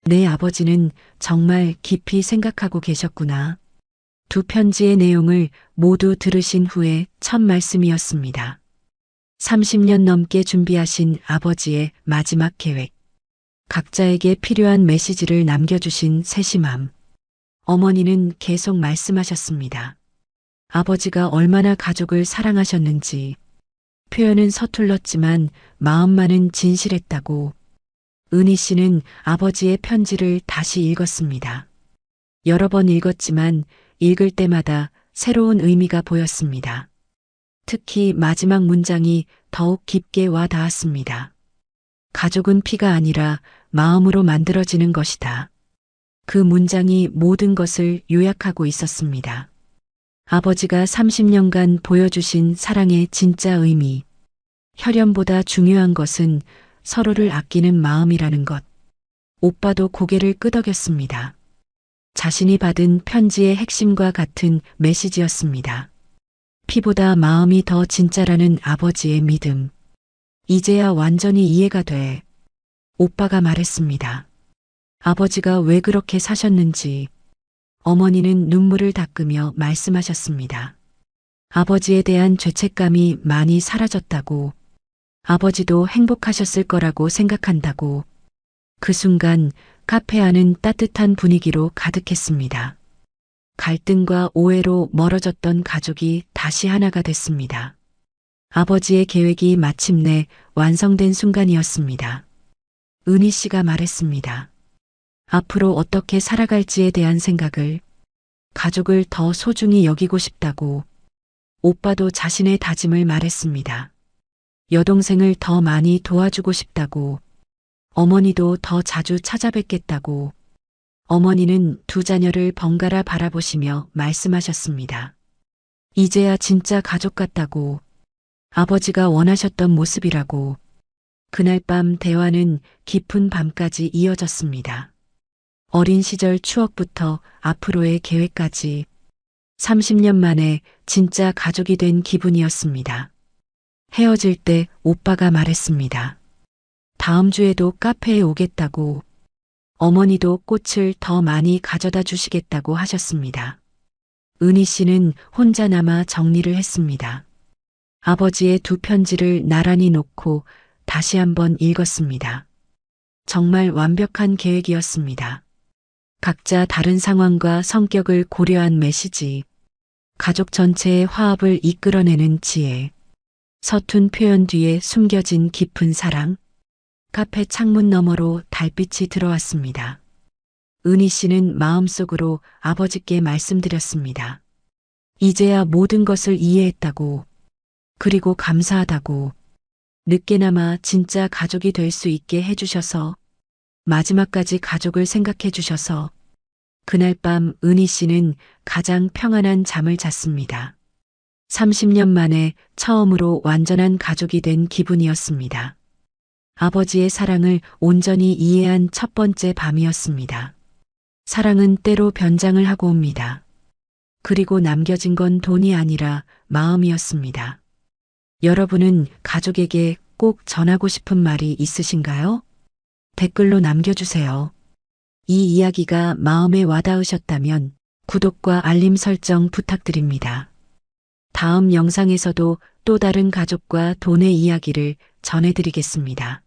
내 아버지는 정말 깊이 생각하고 계셨구나. 두 편지의 내용을 모두 들으신 후에 첫 말씀이었습니다. 30년 넘게 준비하신 아버지의 마지막 계획. 각자에게 필요한 메시지를 남겨주신 세심함. 어머니는 계속 말씀하셨습니다. 아버지가 얼마나 가족을 사랑하셨는지, 표현은 서툴렀지만 마음만은 진실했다고. 은희 씨는 아버지의 편지를 다시 읽었습니다. 여러 번 읽었지만 읽을 때마다 새로운 의미가 보였습니다. 특히 마지막 문장이 더욱 깊게 와 닿았습니다. 가족은 피가 아니라 마음으로 만들어지는 것이다. 그 문장이 모든 것을 요약하고 있었습니다. 아버지가 30년간 보여주신 사랑의 진짜 의미. 혈연보다 중요한 것은 서로를 아끼는 마음이라는 것. 오빠도 고개를 끄덕였습니다. 자신이 받은 편지의 핵심과 같은 메시지였습니다. 피보다 마음이 더 진짜라는 아버지의 믿음. 이제야 완전히 이해가 돼. 오빠가 말했습니다. 아버지가 왜 그렇게 사셨는지. 어머니는 눈물을 닦으며 말씀하셨습니다. 아버지에 대한 죄책감이 많이 사라졌다고. 아버지도 행복하셨을 거라고 생각한다고. 그 순간 카페 안은 따뜻한 분위기로 가득했습니다. 갈등과 오해로 멀어졌던 가족이 다시 하나가 됐습니다. 아버지의 계획이 마침내 완성된 순간이었습니다. 은희 씨가 말했습니다. 앞으로 어떻게 살아갈지에 대한 생각을, 가족을 더 소중히 여기고 싶다고. 오빠도 자신의 다짐을 말했습니다. 여동생을 더 많이 도와주고 싶다고. 어머니도 더 자주 찾아뵙겠다고. 어머니는 두 자녀를 번갈아 바라보시며 말씀하셨습니다. 이제야 진짜 가족 같다고. 아버지가 원하셨던 모습이라고. 그날 밤 대화는 깊은 밤까지 이어졌습니다. 어린 시절 추억부터 앞으로의 계획까지 30년 만에 진짜 가족이 된 기분이었습니다. 헤어질 때 오빠가 말했습니다. 다음 주에도 카페에 오겠다고. 어머니도 꽃을 더 많이 가져다 주시겠다고 하셨습니다. 은희 씨는 혼자 남아 정리를 했습니다. 아버지의 두 편지를 나란히 놓고 다시 한번 읽었습니다. 정말 완벽한 계획이었습니다. 각자 다른 상황과 성격을 고려한 메시지, 가족 전체의 화합을 이끌어내는 지혜, 서툰 표현 뒤에 숨겨진 깊은 사랑. 카페 창문 너머로 달빛이 들어왔습니다. 은희 씨는 마음속으로 아버지께 말씀드렸습니다. 이제야 모든 것을 이해했다고. 그리고 감사하다고. 늦게나마 진짜 가족이 될 수 있게 해주셔서, 마지막까지 가족을 생각해 주셔서. 그날 밤 은희 씨는 가장 평안한 잠을 잤습니다. 30년 만에 처음으로 완전한 가족이 된 기분이었습니다. 아버지의 사랑을 온전히 이해한 첫 번째 밤이었습니다. 사랑은 때로 변장을 하고 옵니다. 그리고 남겨진 건 돈이 아니라 마음이었습니다. 여러분은 가족에게 꼭 전하고 싶은 말이 있으신가요? 댓글로 남겨주세요. 이 이야기가 마음에 와닿으셨다면 구독과 알림 설정 부탁드립니다. 다음 영상에서도 또 다른 가족과 돈의 이야기를 전해드리겠습니다.